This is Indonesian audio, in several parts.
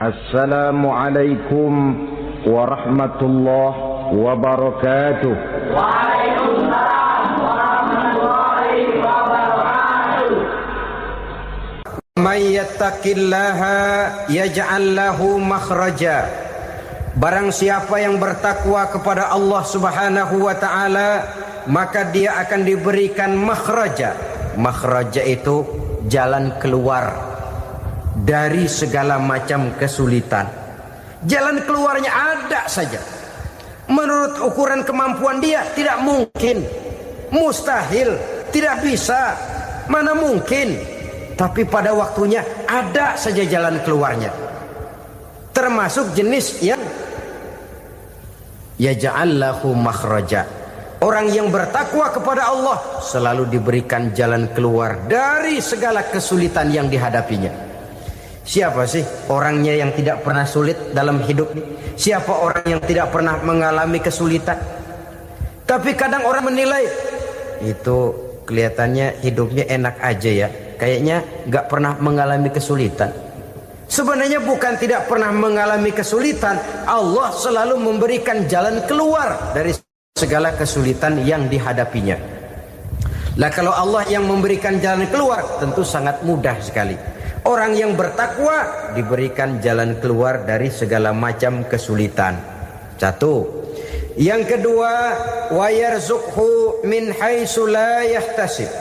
Assalamualaikum warahmatullahi wabarakatuh. Waalaikumsalam warahmatullahi wabarakatuh. Man yattaqillaha yaj'al lahu makhraja. Barang siapa yang bertakwa kepada Allah Subhanahu wa taala, maka dia akan diberikan makhraja. Makhraja itu jalan keluar dari segala macam kesulitan. Jalan keluarnya ada saja. Menurut ukuran kemampuan dia tidak mungkin, mustahil, tidak bisa, mana mungkin. Tapi pada waktunya ada saja jalan keluarnya. Termasuk jenis yang yaj'al lahu makhraja. Orang yang bertakwa kepada Allah selalu diberikan jalan keluar dari segala kesulitan yang dihadapinya. Siapa sih orangnya yang tidak pernah sulit dalam hidup ini? Siapa orang yang tidak pernah mengalami kesulitan? Tapi kadang orang menilai, itu kelihatannya hidupnya enak aja ya, kayaknya gak pernah mengalami kesulitan. Sebenarnya bukan tidak pernah mengalami kesulitan, Allah selalu memberikan jalan keluar dari segala kesulitan yang dihadapinya. Lah kalau Allah yang memberikan jalan keluar, tentu sangat mudah sekali. Orang yang bertakwa diberikan jalan keluar dari segala macam kesulitan. Satu. Yang kedua, wa yarzuqhu min haitsu la yahtasib.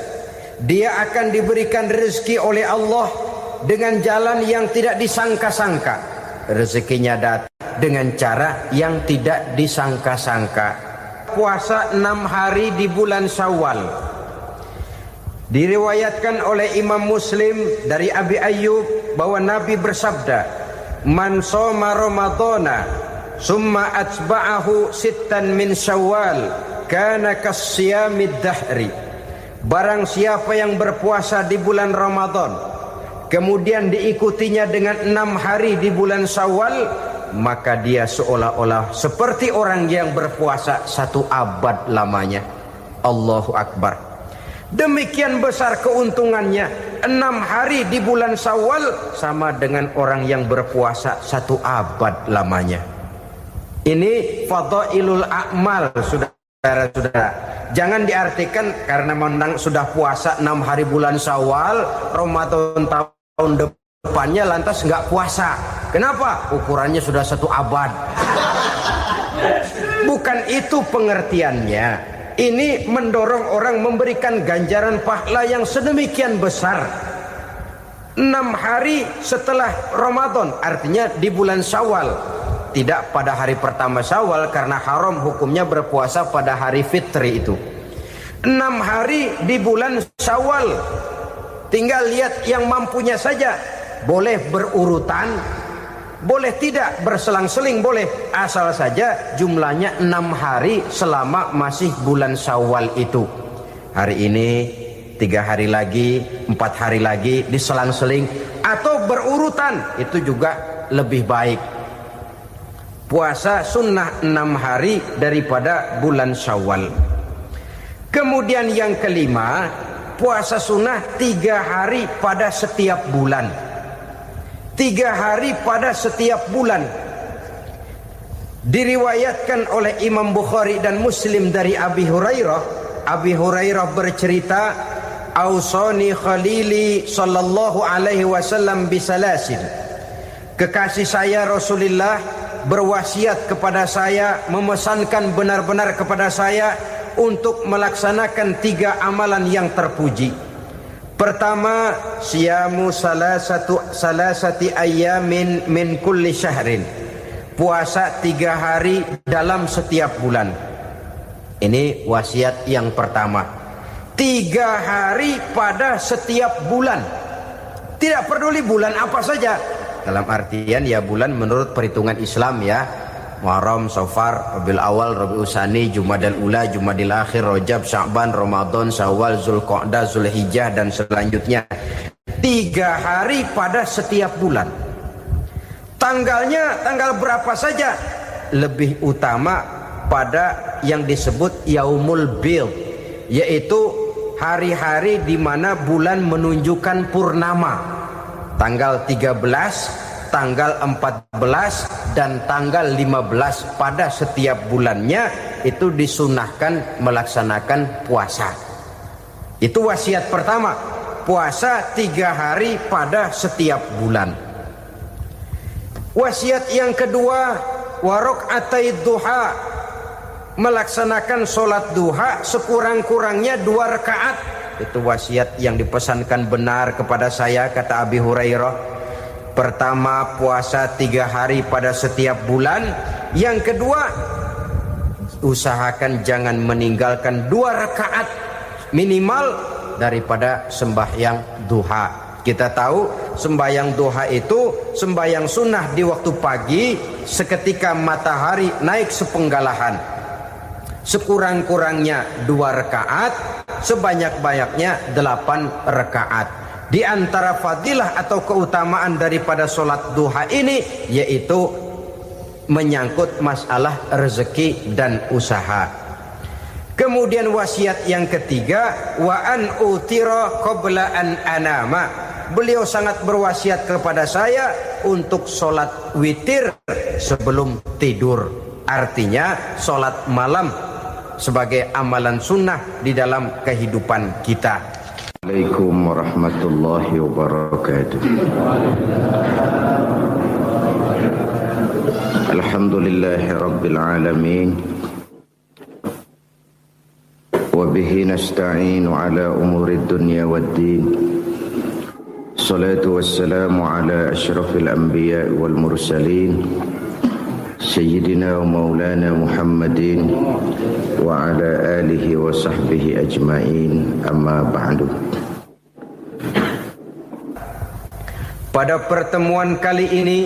Dia akan diberikan rezeki oleh Allah dengan jalan yang tidak disangka-sangka. Rezekinya datang dengan cara yang tidak disangka-sangka. Puasa 6 hari di bulan Syawal. Diriwayatkan oleh Imam Muslim dari Abi Ayyub bahwa Nabi bersabda, "Man shoma Ramadhana summa atba'ahu sittan min Syawal kana kasyamid dahri." Barang siapa yang berpuasa di bulan Ramadan, kemudian diikutinya dengan 6 hari di bulan Syawal, maka dia seolah-olah seperti orang yang berpuasa 1 abad lamanya. Allahu Akbar. Demikian besar keuntungannya. 6 hari di bulan Syawal sama dengan orang yang berpuasa 1 abad lamanya. Ini fadailul a'mal, saudara-saudara. Jangan diartikan karena menang sudah puasa 6 hari bulan Syawal, Ramadan tahun depannya lantas nggak puasa. Kenapa? Ukurannya sudah 1 abad. Bukan itu pengertiannya. Ini mendorong orang memberikan ganjaran pahala yang sedemikian besar. 6 hari setelah Ramadan, artinya di bulan Syawal. Tidak pada hari pertama Syawal karena haram hukumnya berpuasa pada hari fitri itu. 6 hari di bulan Syawal. Tinggal lihat yang mampunya saja. Boleh berurutan, boleh tidak berselang-seling, boleh, asal saja jumlahnya 6 hari selama masih bulan Syawal itu. Hari ini 3 hari lagi, 4 hari lagi, diselang-seling atau berurutan, itu juga lebih baik. Puasa sunnah 6 hari daripada bulan Syawal. Kemudian yang kelima, puasa sunnah 3 hari pada setiap bulan. 3 hari pada setiap bulan. Diriwayatkan oleh Imam Bukhari dan Muslim dari Abi Hurairah. Abi Hurairah bercerita, "Ausani khalili sallallahu alaihi wasallam bisalasin." Kekasih saya Rasulullah berwasiat kepada saya, memesankan benar-benar kepada saya untuk melaksanakan 3 amalan yang terpuji. Pertama, siyamu salasati ayyamin min kulli syahrin. Puasa 3 hari dalam setiap bulan. Ini wasiat yang pertama. 3 hari pada setiap bulan. Tidak peduli bulan apa saja. Dalam artian ya bulan menurut perhitungan Islam ya. Muharram, Safar, Rabiul Awal, Rabiul Tsani, Jumadal Ula, Jumadil Akhir, Rajab, Sya'ban, Ramadan, Syawal, Zulqa'dah, Zulhijjah dan selanjutnya. 3 hari pada setiap bulan. Tanggalnya tanggal berapa saja, lebih utama pada yang disebut Yaumul Bid, yaitu hari-hari di mana bulan menunjukkan purnama. Tanggal 13, tanggal 14 dan tanggal 15 pada setiap bulannya itu disunahkan melaksanakan puasa. Itu wasiat pertama, puasa 3 hari pada setiap bulan. Wasiat yang kedua, warok'atai duha, melaksanakan sholat duha sekurang-kurangnya 2 rakaat. Itu wasiat yang dipesankan benar kepada saya, kata Abi Hurairah. Pertama, puasa 3 hari pada setiap bulan. Yang kedua, usahakan jangan meninggalkan 2 rakaat minimal daripada sembahyang duha. Kita tahu sembahyang duha itu sembahyang sunnah di waktu pagi seketika matahari naik sepenggalahan. Sekurang-kurangnya 2 rakaat, sebanyak-banyaknya 8 rakaat. Di antara fadilah atau keutamaan daripada sholat duha ini yaitu menyangkut masalah rezeki dan usaha. Kemudian wasiat yang ketiga, wa an utira qabla an anama. Beliau sangat berwasiat kepada saya untuk sholat witir sebelum tidur. Artinya sholat malam sebagai amalan sunnah di dalam kehidupan kita. Assalamualaikum warahmatullahi wabarakatuh. Alhamdulillahi rabbil alamin. Wa bihi nasta'inu ala umurid dunya waddin. Salatu wassalamu ala asyrafil anbiya wal mursalin Sayyidina wa maulana Muhammadin wa ala alihi wa sahbihi ajma'in, amma ba'du. Pada pertemuan kali ini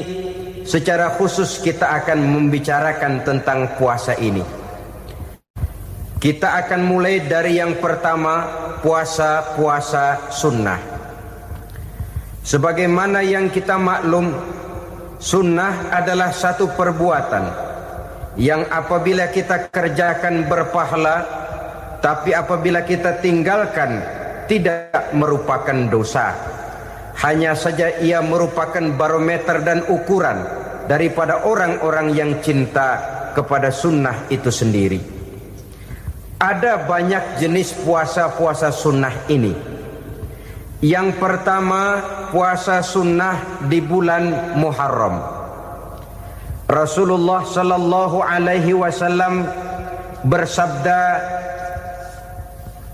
secara khusus kita akan membicarakan tentang puasa ini. Kita akan mulai dari yang pertama, puasa sunnah. Sebagaimana yang kita maklum, sunnah adalah satu perbuatan yang apabila kita kerjakan berpahala, tapi apabila kita tinggalkan tidak merupakan dosa. Hanya saja ia merupakan barometer dan ukuran daripada orang-orang yang cinta kepada sunnah itu sendiri. Ada banyak jenis puasa-puasa sunnah ini. Yang pertama, puasa sunnah di bulan Muharram. Rasulullah sallallahu alaihi wasallam bersabda,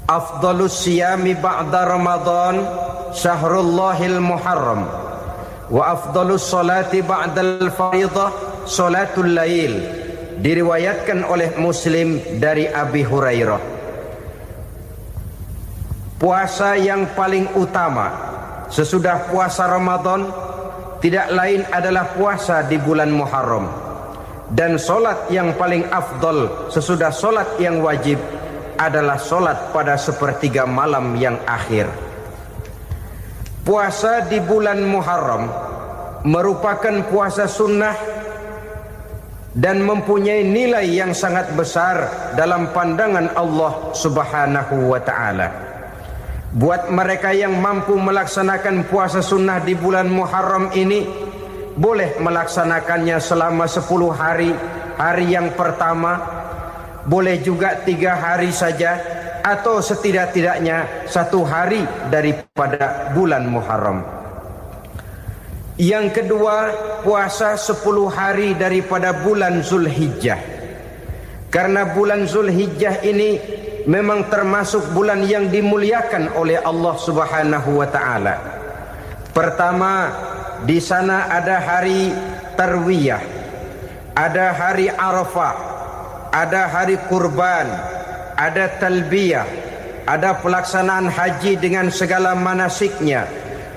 afdalus siyami ba'da Ramadan syahrullahil Muharram, wa afdalus salati ba'dal fariḍah salatul lail. Diriwayatkan oleh Muslim dari Abi Hurairah. Puasa yang paling utama sesudah puasa Ramadan tidak lain adalah puasa di bulan Muharram. Dan solat yang paling afdal sesudah solat yang wajib adalah solat pada sepertiga malam yang akhir. Puasa di bulan Muharram merupakan puasa sunnah dan mempunyai nilai yang sangat besar dalam pandangan Allah Subhanahu wa ta'ala. Buat mereka yang mampu melaksanakan puasa sunnah di bulan Muharram ini, boleh melaksanakannya selama 10 hari. Hari yang pertama, boleh juga 3 hari saja, atau setidak-tidaknya 1 hari daripada bulan Muharram. Yang kedua, puasa 10 hari daripada bulan Zulhijjah. Karena bulan Zulhijjah ini memang termasuk bulan yang dimuliakan oleh Allah Subhanahu wa ta'ala. Pertama, di sana ada hari Tarwiyah, ada hari Arafah, ada hari Kurban, ada Talbiyah, ada pelaksanaan haji dengan segala manasiknya.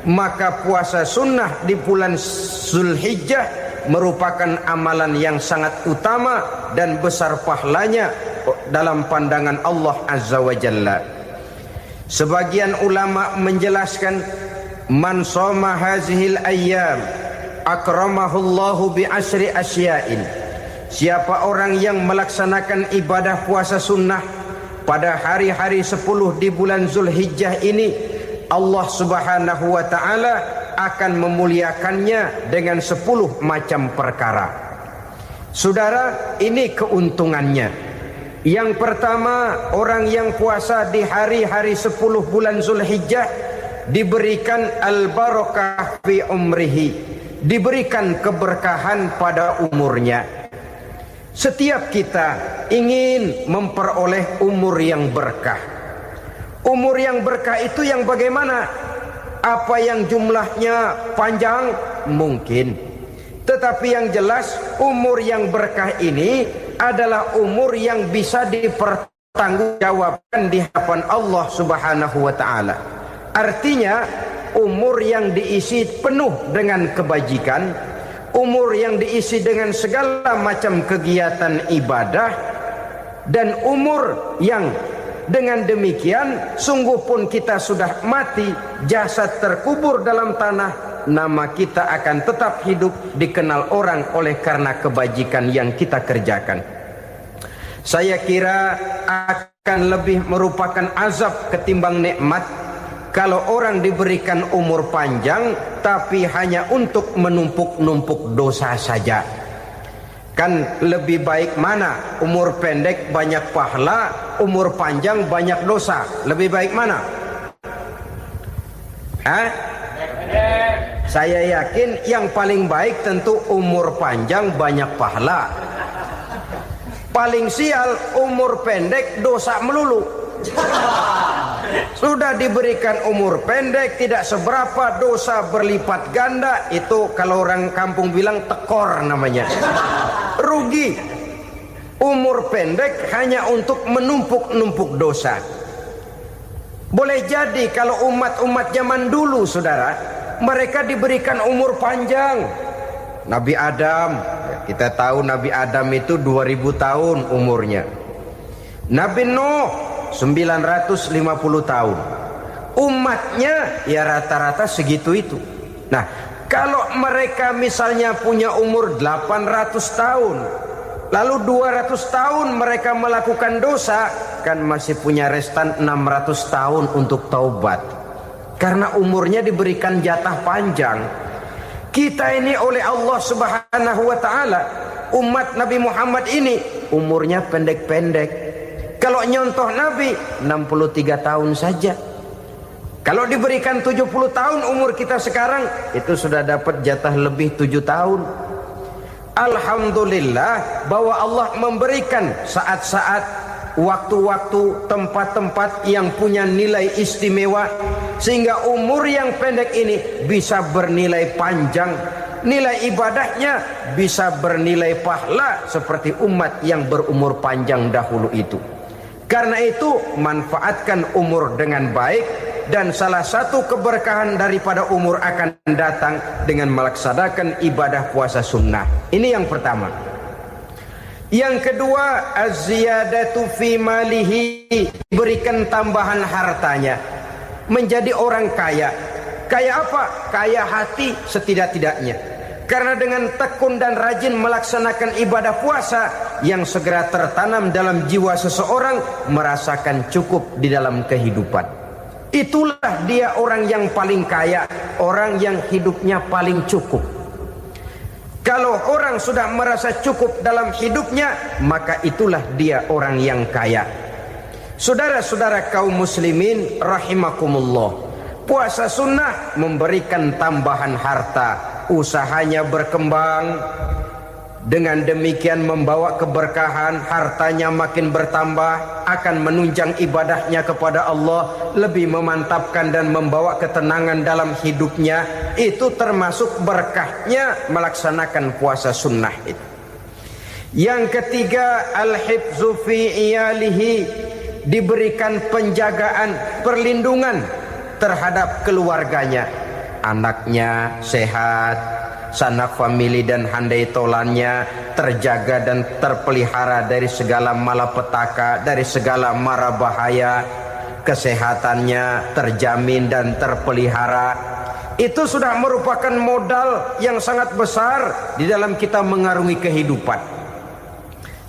Maka puasa sunnah di bulan Zulhijjah merupakan amalan yang sangat utama dan besar pahalanya dalam pandangan Allah Azza wa Jalla. Sebagian ulama menjelaskan, man shoma hazihil ayyam akramahullahu bi asyri asya'in. Siapa orang yang melaksanakan ibadah puasa sunnah pada hari-hari 10 di bulan Zulhijjah ini, Allah Subhanahu wa ta'ala akan memuliakannya dengan 10 macam perkara. Saudara, ini keuntungannya. Yang pertama, orang yang puasa di hari-hari 10 bulan Zulhijjah diberikan al-barakah fi umrihi, diberikan keberkahan pada umurnya. Setiap kita ingin memperoleh umur yang berkah. Umur yang berkah itu yang bagaimana? Apa yang jumlahnya panjang? Mungkin. Tetapi yang jelas umur yang berkah ini adalah umur yang bisa dipertanggungjawabkan di hadapan Allah Subhanahu wa taala. Artinya umur yang diisi penuh dengan kebajikan, umur yang diisi dengan segala macam kegiatan ibadah, dan umur yang dengan demikian sungguh pun kita sudah mati, jasad terkubur dalam tanah, nama kita akan tetap hidup, dikenal orang oleh karena kebajikan yang kita kerjakan. Saya kira akan lebih merupakan azab ketimbang nikmat kalau orang diberikan umur panjang tapi hanya untuk menumpuk-numpuk dosa saja. Kan lebih baik mana? Umur pendek banyak pahala, umur panjang banyak dosa. Lebih baik mana? Saya yakin yang paling baik tentu umur panjang banyak pahala. Paling sial umur pendek dosa melulu. Sudah diberikan umur pendek, tidak seberapa, dosa berlipat ganda. Itu kalau orang kampung bilang tekor namanya. Rugi. Umur pendek hanya untuk menumpuk-numpuk dosa. Boleh jadi kalau umat-umat zaman dulu, saudara, mereka diberikan umur panjang. Nabi Adam, kita tahu Nabi Adam itu 2000 tahun umurnya. Nabi Nuh 950 tahun. Umatnya ya rata-rata segitu itu. Nah, kalau mereka misalnya punya umur 800 tahun, lalu 200 tahun mereka melakukan dosa, kan masih punya restan 600 tahun untuk taubat. Karena umurnya diberikan jatah panjang. Kita ini oleh Allah Subhanahu wa taala, umat Nabi Muhammad ini umurnya pendek-pendek. Kalau nyontoh Nabi 63 tahun saja. Kalau diberikan 70 tahun umur kita sekarang, itu sudah dapat jatah lebih 7 tahun. Alhamdulillah bahwa Allah memberikan saat-saat, waktu-waktu, tempat-tempat yang punya nilai istimewa, sehingga umur yang pendek ini bisa bernilai panjang. Nilai ibadahnya bisa bernilai pahala seperti umat yang berumur panjang dahulu itu. Karena itu manfaatkan umur dengan baik, dan salah satu keberkahan daripada umur akan datang dengan melaksanakan ibadah puasa sunnah. Ini yang pertama. Yang kedua, az-ziyadatu fi malihi, berikan tambahan hartanya, menjadi orang kaya. Kaya apa? Kaya hati setidak-tidaknya. Karena dengan tekun dan rajin melaksanakan ibadah puasa yang segera tertanam dalam jiwa seseorang, merasakan cukup di dalam kehidupan. Itulah dia orang yang paling kaya, orang yang hidupnya paling cukup. Kalau orang sudah merasa cukup dalam hidupnya, maka itulah dia orang yang kaya. Saudara-saudara kaum muslimin rahimakumullah, puasa sunnah memberikan tambahan harta. Usahanya berkembang, dengan demikian membawa keberkahan, hartanya makin bertambah, akan menunjang ibadahnya kepada Allah, lebih memantapkan dan membawa ketenangan dalam hidupnya. Itu termasuk berkahnya melaksanakan puasa sunnah itu. Yang ketiga, al-hifzu fi iyalihi, diberikan penjagaan, perlindungan terhadap keluarganya. Anaknya sehat, sanak famili dan handai tolannya terjaga dan terpelihara dari segala malapetaka, dari segala mara bahaya. Kesehatannya terjamin dan terpelihara. Itu sudah merupakan modal yang sangat besar di dalam kita mengarungi kehidupan.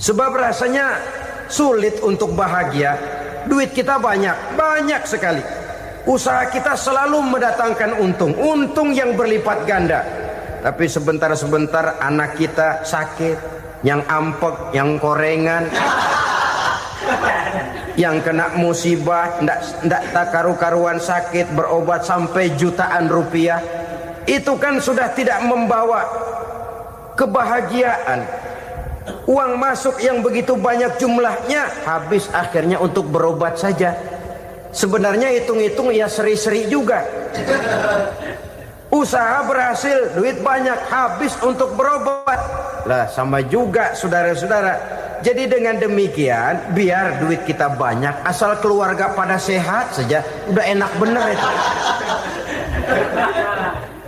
Sebab rasanya sulit untuk bahagia. Duit kita banyak sekali. Usaha kita selalu mendatangkan untung yang berlipat ganda. Tapi sebentar-sebentar anak kita sakit, yang ampek, yang korengan, yang kena musibah, ndak tak karu-karuan sakit, berobat sampai jutaan rupiah. Itu kan sudah tidak membawa kebahagiaan. Uang masuk yang begitu banyak jumlahnya habis akhirnya untuk berobat saja. Sebenarnya hitung-hitung ya seri-seri juga. Usaha berhasil, duit banyak, habis untuk berobat. Lah sama juga saudara-saudara. Jadi dengan demikian, biar duit kita banyak, asal keluarga pada sehat saja, udah enak bener itu.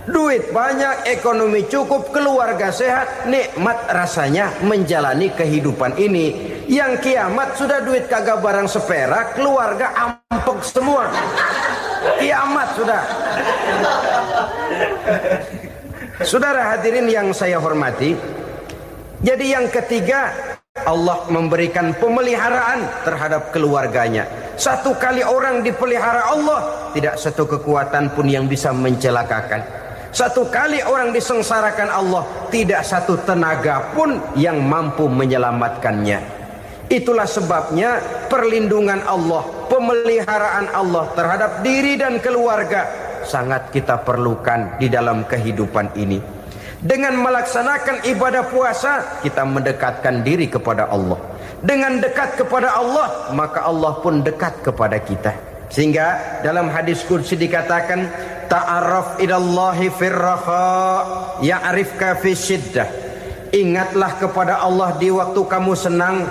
Duit banyak, ekonomi cukup, keluarga sehat, nikmat rasanya menjalani kehidupan ini. Yang kiamat sudah duit kagak barang seperak, keluarga ampek semua. Kiamat sudah. Saudara hadirin yang saya hormati, jadi yang ketiga, Allah memberikan pemeliharaan terhadap keluarganya. Satu kali orang dipelihara Allah, tidak satu kekuatan pun yang bisa mencelakakan. Satu kali orang disengsarakan Allah, tidak satu tenaga pun yang mampu menyelamatkannya. Itulah sebabnya perlindungan Allah, pemeliharaan Allah terhadap diri dan keluarga sangat kita perlukan di dalam kehidupan ini. Dengan melaksanakan ibadah puasa, kita mendekatkan diri kepada Allah. Dengan dekat kepada Allah, maka Allah pun dekat kepada kita. Sehingga dalam hadis qudsi dikatakan, ta'arraf ilallahi firraha ya'rifka fi syiddah. Ingatlah kepada Allah di waktu kamu senang,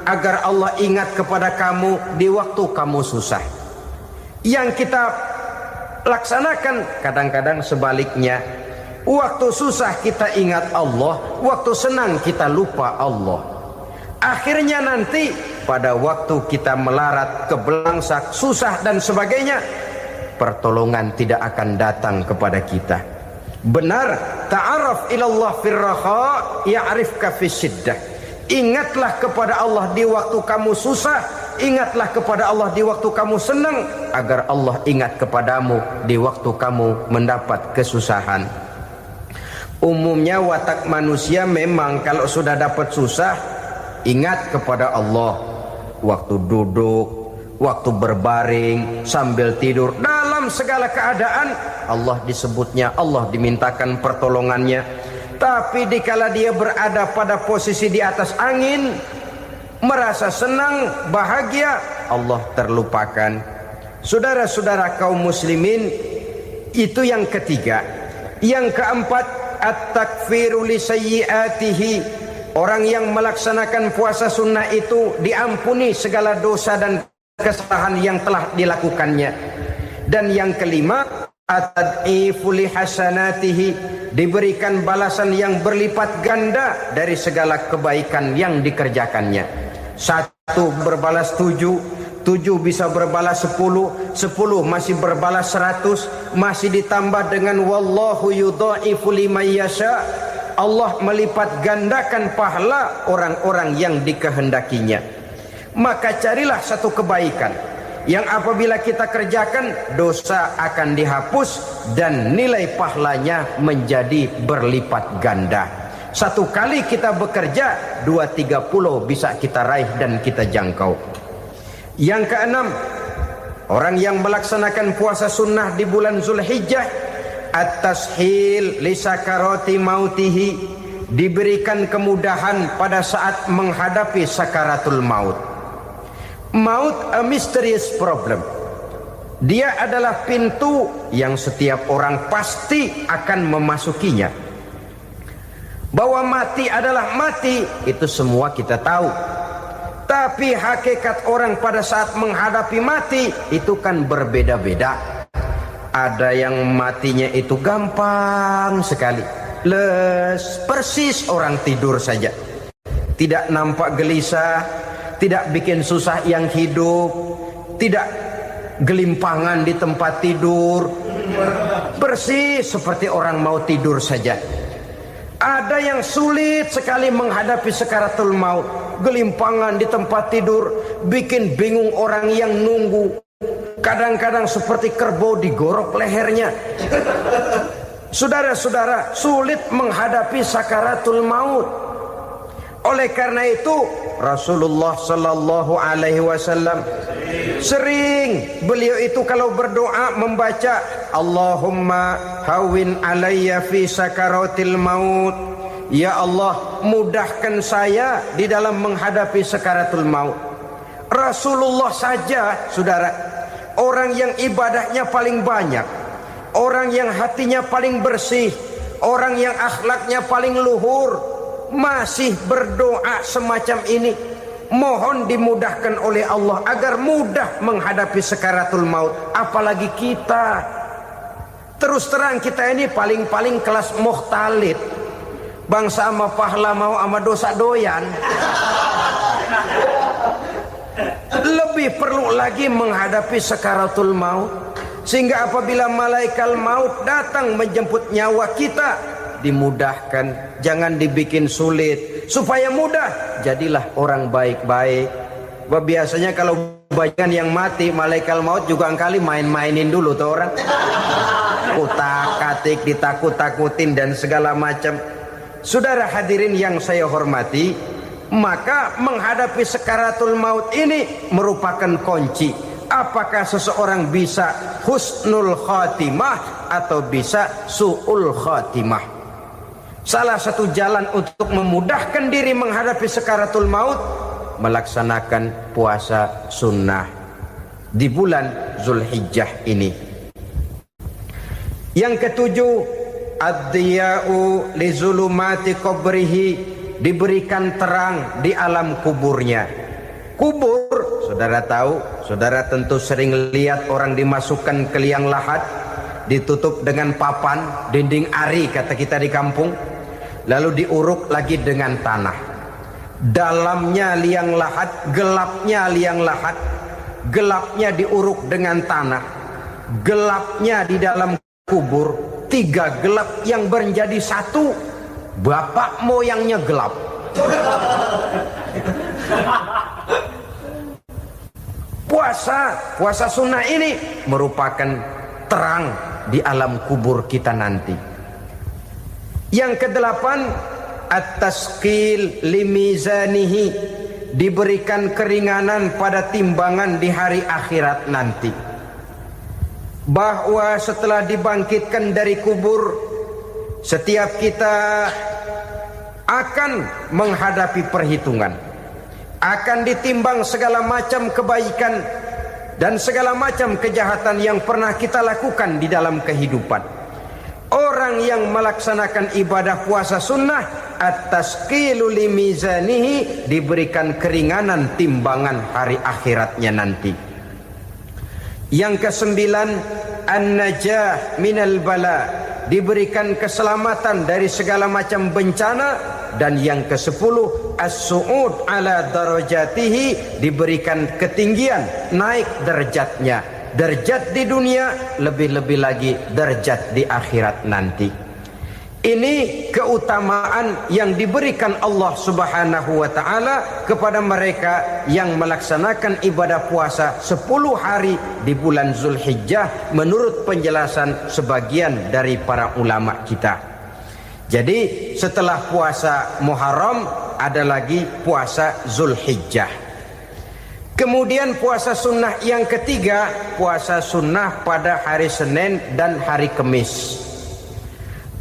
agar Allah ingat kepada kamu di waktu kamu susah. Yang kita laksanakan kadang-kadang sebaliknya. Waktu susah kita ingat Allah, waktu senang kita lupa Allah. Akhirnya nanti pada waktu kita melarat, kebelangsak, susah dan sebagainya, pertolongan tidak akan datang kepada kita. Benar, ta'arraf ilallah firraha ya'rifka fi syiddah. Ingatlah kepada Allah di waktu kamu susah, ingatlah kepada Allah di waktu kamu senang, agar Allah ingat kepadamu di waktu kamu mendapat kesusahan. Umumnya watak manusia memang kalau sudah dapat susah, ingat kepada Allah. Waktu duduk, waktu berbaring, sambil tidur, dalam segala keadaan Allah disebutnya, Allah dimintakan pertolongannya. Tapi dikala dia berada pada posisi di atas angin, merasa senang, bahagia, Allah terlupakan. Saudara-saudara kaum muslimin, itu yang ketiga. Yang keempat, at-takfiru li sayyiatihi. Orang yang melaksanakan puasa sunnah itu diampuni segala dosa dan kesalahan yang telah dilakukannya. Dan yang kelima, at-tad'ifu li hasanatihi, diberikan balasan yang berlipat ganda dari segala kebaikan yang dikerjakannya. 1 berbalas 7, 7 bisa berbalas 10, 10 masih berbalas 100, masih ditambah dengan wallahu yudha'ifu liman yasha. Allah melipat gandakan pahala orang-orang yang dikehendakinya. Maka carilah satu kebaikan yang apabila kita kerjakan, dosa akan dihapus dan nilai pahalanya menjadi berlipat ganda. Satu kali kita bekerja, 2-3 pulau bisa kita raih dan kita jangkau. Yang keenam, orang yang melaksanakan puasa sunnah di bulan Zulhijjah, at-tashil li sakarati mautihi, diberikan kemudahan pada saat menghadapi sakaratul maut. Maut a mysterious problem. Dia adalah pintu yang setiap orang pasti akan memasukinya. Bahwa mati adalah mati, itu semua kita tahu. Tapi hakikat orang pada saat menghadapi mati itu kan berbeda-beda. Ada yang matinya itu gampang sekali, persis orang tidur saja, tidak nampak gelisah, tidak bikin susah yang hidup, tidak gelimpangan di tempat tidur, persis seperti orang mau tidur saja. Ada yang sulit sekali menghadapi sakaratul maut, gelimpangan di tempat tidur, bikin bingung orang yang nunggu. kadang-kadang seperti kerbau digorok lehernya. Saudara-saudara, sulit menghadapi sakaratul maut. Oleh karena itu Rasulullah sallallahu alaihi wasallam sering beliau itu kalau berdoa membaca Allahumma hawin alayya fi sakaratil maut. Ya Allah, mudahkan saya di dalam menghadapi sakaratul maut. Rasulullah saja, saudara, orang yang ibadahnya paling banyak, orang yang hatinya paling bersih, orang yang akhlaknya paling luhur, masih berdoa semacam ini. Mohon dimudahkan oleh Allah agar mudah menghadapi sakaratul maut. Apalagi kita, terus terang kita ini paling-paling kelas muhtalid. Bangsa sama pahala mau sama dosa doyan. Lebih perlu lagi menghadapi sakaratul maut. Sehingga apabila malaikat maut datang menjemput nyawa kita, dimudahkan, jangan dibikin sulit. Supaya mudah, jadilah orang baik-baik. Biasanya kalau bagian yang mati, malaikat maut juga kali main-mainin dulu tuh orang. Kutak-katik, ditakut-takutin dan segala macam. Saudara hadirin yang saya hormati, maka menghadapi sakaratul maut ini merupakan kunci. Apakah seseorang bisa husnul khatimah atau bisa su'ul khatimah? Salah satu jalan untuk memudahkan diri menghadapi sakaratul maut, melaksanakan puasa sunnah di bulan Zulhijjah ini. Yang ketujuh, ad-diya'u li zulumati qabrihi, diberikan terang di alam kuburnya. Kubur, saudara tahu, saudara tentu sering lihat orang dimasukkan ke liang lahat, ditutup dengan papan, dinding ari kata kita di kampung, lalu diuruk lagi dengan tanah. Dalamnya liang lahat, gelapnya liang lahat, gelapnya diuruk dengan tanah, gelapnya di dalam kubur, tiga gelap yang menjadi satu. Bapak moyangnya gelap. Puasa sunnah ini merupakan terang di alam kubur kita nanti. Yang kedelapan, at-tasqil limizanihi, diberikan keringanan pada timbangan di hari akhirat nanti. Bahwa setelah dibangkitkan dari kubur, setiap kita akan menghadapi perhitungan, akan ditimbang segala macam kebaikan dan segala macam kejahatan yang pernah kita lakukan di dalam kehidupan. Orang yang melaksanakan ibadah puasa sunnah, at-tasqilu limizanihi, diberikan keringanan timbangan hari akhiratnya nanti. Yang kesembilan, an-najah minal bala, diberikan keselamatan dari segala macam bencana. Dan yang ke-10, as-su'ud ala darajatihi, diberikan ketinggian, naik derajatnya, derajat di dunia, lebih-lebih lagi derajat di akhirat nanti. Ini keutamaan yang diberikan Allah Subhanahu wa ta'ala kepada mereka yang melaksanakan ibadah puasa 10 hari di bulan Zulhijjah menurut penjelasan sebagian dari para ulama kita. Jadi setelah puasa Muharram ada lagi puasa Zulhijjah. Kemudian puasa sunnah yang ketiga, puasa sunnah pada hari Senin dan hari Kamis.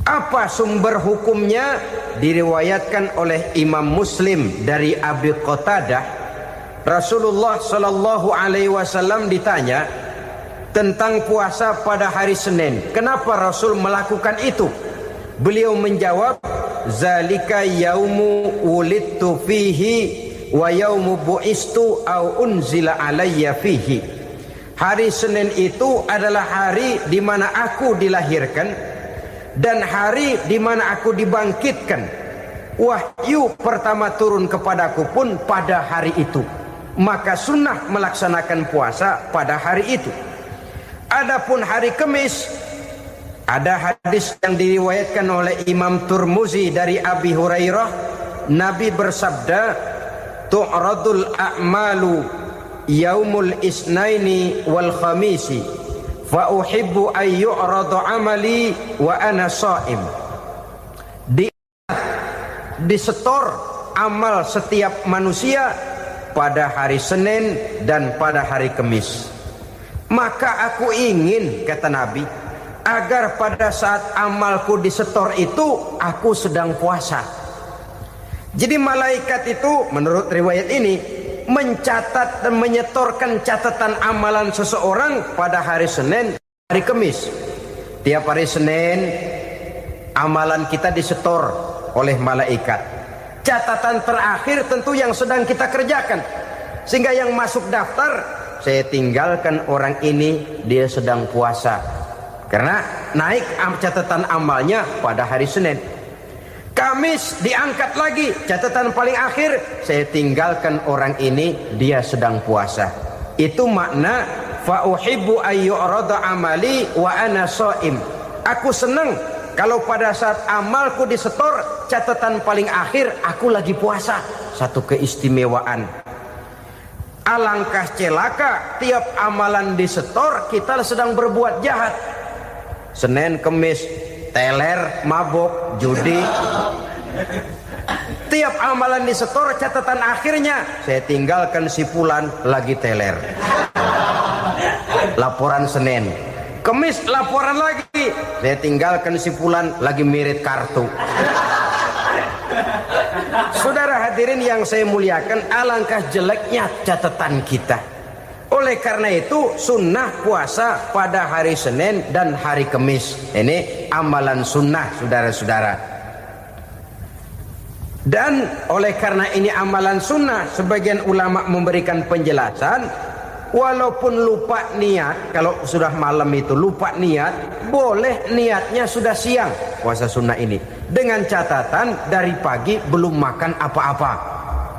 Apa sumber hukumnya? Diriwayatkan oleh Imam Muslim dari Abi Qatadah, Rasulullah sallallahu alaihi wasallam ditanya tentang puasa pada hari Senin. Kenapa Rasul melakukan itu? Beliau menjawab, zalika yaumu wulidtu fihi wa yaumu bu'istu au unzila alayya fihi. Hari Senin itu adalah hari di mana aku dilahirkan dan hari di mana aku dibangkitkan. Wahyu pertama turun kepadaku pun pada hari itu. Maka sunnah melaksanakan puasa pada hari itu. Adapun hari Kamis, ada hadis yang diriwayatkan oleh Imam Turmuzi dari Abi Hurairah, Nabi bersabda, tu'radul a'malu yaumul isnaini wal khamisi fa uhibbu ay yu'rada amali wa ana shaim. Disetor amal setiap manusia pada hari Senin dan pada hari Kamis. Maka aku ingin, kata Nabi, agar pada saat amalku disetor itu aku sedang puasa. Jadi malaikat itu menurut riwayat ini mencatat dan menyetorkan catatan amalan seseorang pada hari Senin, hari Kamis. Tiap hari Senin amalan kita disetor oleh malaikat. Catatan terakhir tentu yang sedang kita kerjakan. Sehingga yang masuk daftar, saya tinggalkan orang ini, dia sedang puasa. Karena naik catatan amalnya pada hari Senin. Kamis diangkat lagi, catatan paling akhir, saya tinggalkan orang ini, dia sedang puasa. Itu makna fa uhibbu ayyurada amali wa ana shaim. Aku senang kalau pada saat amalku disetor, catatan paling akhir aku lagi puasa. Satu keistimewaan. Alangkah celaka tiap amalan disetor kita sedang berbuat jahat. Senin, Kamis, teler, mabok, judi. Tiap amalan disetor catatan akhirnya saya tinggalkan si fulan lagi teler. Laporan Senin. Kamis laporan lagi, saya tinggalkan si fulan lagi mirit kartu. Saudara hadirin yang saya muliakan, alangkah jeleknya catatan kita. Oleh karena itu sunnah puasa pada hari Senin dan hari Kamis. Ini amalan sunnah, saudara-saudara. Dan oleh karena ini amalan sunnah, sebagian ulama memberikan penjelasan, walaupun lupa niat, kalau sudah malam itu lupa niat, boleh niatnya sudah siang puasa sunnah ini, dengan catatan dari pagi belum makan apa-apa.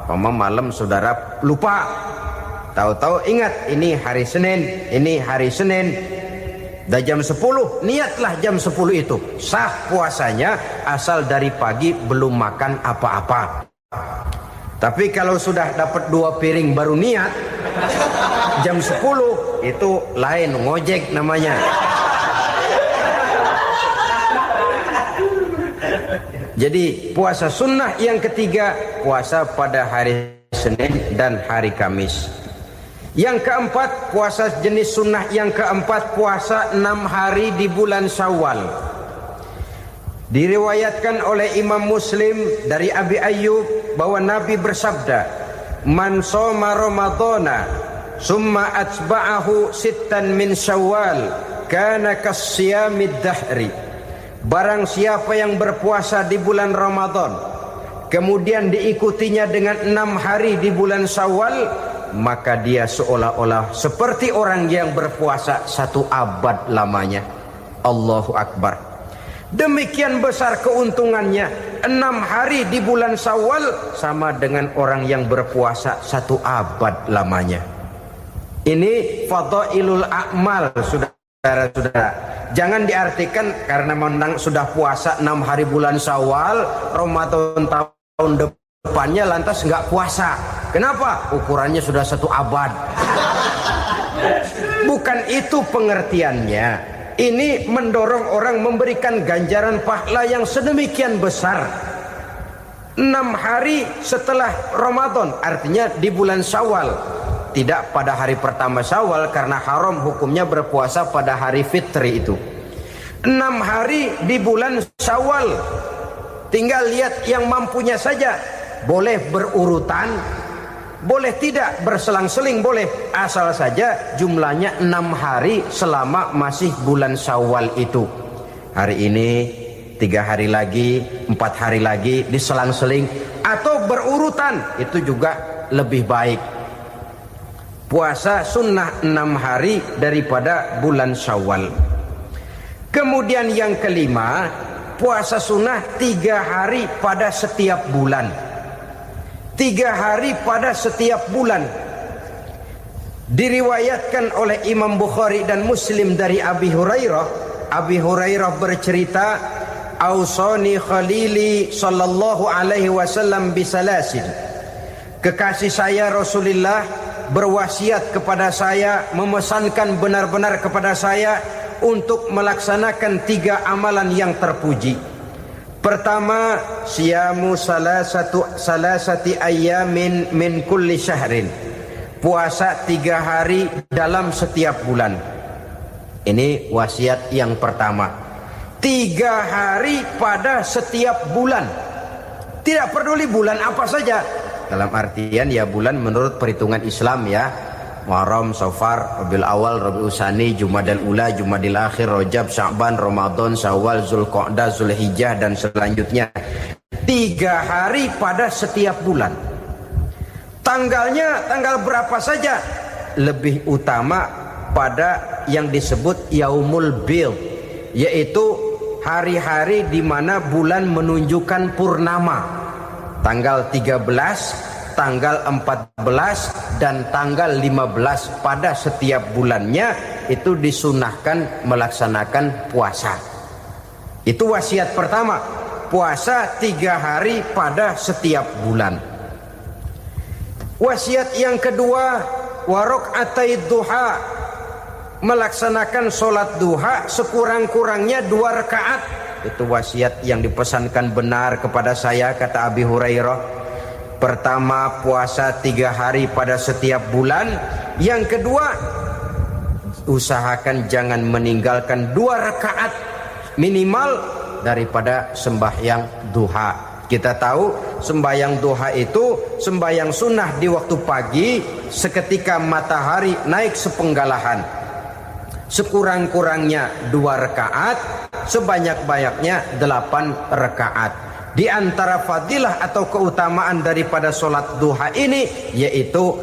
Malam saudara lupa, tahu-tahu ingat ini hari Senin, dah jam 10, niatlah jam 10 itu, sah puasanya asal dari pagi belum makan apa-apa. Tapi kalau sudah dapat 2 piring baru niat, jam 10 itu lain, ngojek namanya. Jadi puasa sunnah yang ketiga, puasa pada hari Senin dan hari Kamis. Yang keempat, puasa jenis sunnah yang keempat, puasa 6 hari di bulan Syawal. Diriwayatkan oleh Imam Muslim dari Abi Ayyub bahwa Nabi bersabda, "Man shoma Ramadhana summa atba'ahu sittan min Syawal kana kasyamid dahri." Barang siapa yang berpuasa di bulan Ramadan kemudian diikutinya dengan 6 hari di bulan Syawal, maka dia seolah-olah seperti orang yang berpuasa 1 abad lamanya. Allahu Akbar. Demikian besar keuntungannya. 6 hari di bulan Syawal sama dengan orang yang berpuasa 1 abad lamanya. Ini fadailul a'mal, saudara-saudara. Jangan diartikan karena menang sudah puasa 6 hari bulan Syawal, Ramadan tahun depannya lantas nggak puasa. Kenapa? Ukurannya sudah 1 abad. Bukan itu pengertiannya. Ini mendorong orang memberikan ganjaran pahala yang sedemikian besar. 6 hari setelah Ramadan, artinya di bulan Syawal. Tidak pada hari pertama Syawal karena haram hukumnya berpuasa pada hari fitri itu. 6 hari di bulan Syawal. Tinggal lihat yang mampunya saja. Boleh berurutan, boleh tidak berselang-seling, boleh, asal saja jumlahnya 6 hari selama masih bulan Syawal itu. Hari ini 3 hari lagi, 4 hari lagi, diselang-seling atau berurutan, itu juga lebih baik. Puasa sunnah 6 hari daripada bulan Syawal. Kemudian yang kelima, puasa sunnah 3 hari pada setiap bulan. 3 hari pada setiap bulan. Diriwayatkan oleh Imam Bukhari dan Muslim dari Abi Hurairah. Abi Hurairah bercerita, "Ausani khalili sallallahu alaihi wasallam bisalasin." Kekasih saya Rasulullah berwasiat kepada saya, memesankan benar-benar kepada saya untuk melaksanakan 3 amalan yang terpuji. Pertama, siyamu salasati ayyamin min kulli syahrin. Puasa 3 hari dalam setiap bulan. Ini wasiat yang pertama. 3 hari pada setiap bulan. Tidak peduli bulan apa saja. Dalam artian ya bulan menurut perhitungan Islam ya. Muharram, Safar, Rabiul Awal, Rabiul Tsani, Jumadal Ula, Jumadil Akhir, Rajab, Sya'ban, Ramadan, Syawal, Zulqa'dah, Zulhijjah dan selanjutnya. 3 hari pada setiap bulan. Tanggalnya tanggal berapa saja. Lebih utama pada yang disebut Yaumul Bil, yaitu hari-hari di mana bulan menunjukkan purnama. Tanggal 13, tanggal 14 dan tanggal 15 pada setiap bulannya itu disunahkan melaksanakan puasa. Itu wasiat pertama, puasa 3 hari pada setiap bulan. Wasiat yang kedua, warok'atai duha, melaksanakan sholat duha sekurang-kurangnya 2 rakaat. Itu wasiat yang dipesankan benar kepada saya, kata Abi Hurairah. Pertama, puasa 3 hari pada setiap bulan. Yang kedua, usahakan jangan meninggalkan 2 rakaat minimal daripada sembahyang duha. Kita tahu sembahyang duha itu sembahyang sunnah di waktu pagi seketika matahari naik sepenggalahan. Sekurang-kurangnya 2 rakaat, sebanyak-banyaknya 8 rakaat. Di antara fadilah atau keutamaan daripada sholat duha ini yaitu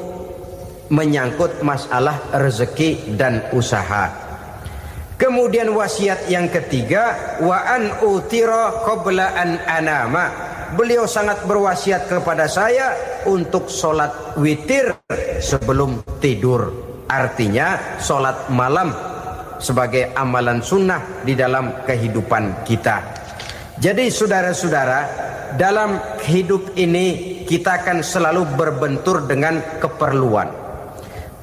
menyangkut masalah rezeki dan usaha. Kemudian wasiat yang ketiga, wa an utira qabla an anama. Beliau sangat berwasiat kepada saya untuk sholat witir sebelum tidur. Artinya sholat malam sebagai amalan sunnah di dalam kehidupan kita. Jadi saudara-saudara, dalam hidup ini kita akan selalu berbentur dengan keperluan.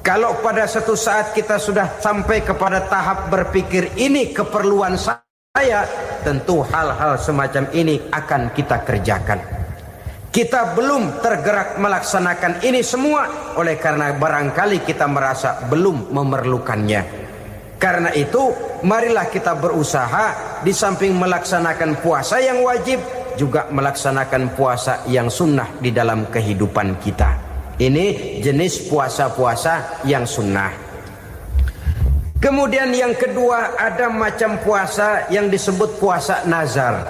Kalau pada satu saat kita sudah sampai kepada tahap berpikir ini keperluan saya, tentu hal-hal semacam ini akan kita kerjakan. Kita belum tergerak melaksanakan ini semua oleh karena barangkali kita merasa belum memerlukannya. Karena itu marilah kita berusaha di samping melaksanakan puasa yang wajib juga melaksanakan puasa yang sunnah di dalam kehidupan kita. Ini jenis puasa-puasa yang sunnah. Kemudian yang kedua, ada macam puasa yang disebut puasa nazar.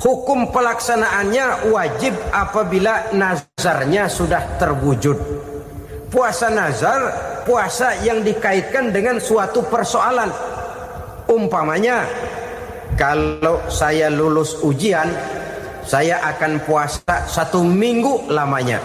Hukum pelaksanaannya wajib apabila nazarnya sudah terwujud. Puasa nazar, puasa yang dikaitkan dengan suatu persoalan. Umpamanya, kalau saya lulus ujian, saya akan puasa 1 minggu lamanya.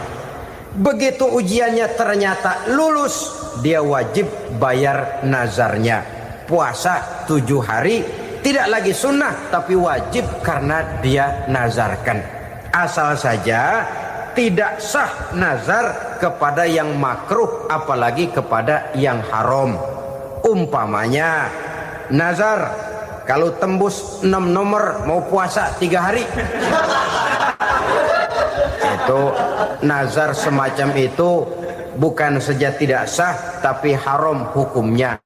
Begitu ujiannya ternyata lulus, dia wajib bayar nazarnya. Puasa 7 hari, tidak lagi sunnah tapi wajib karena dia nazarkan. Asal saja tidak sah nazar kepada yang makruh apalagi kepada yang haram. Umpamanya nazar kalau tembus 6 nomor mau puasa 3 hari. Itu nazar semacam itu bukan saja tidak sah tapi haram hukumnya.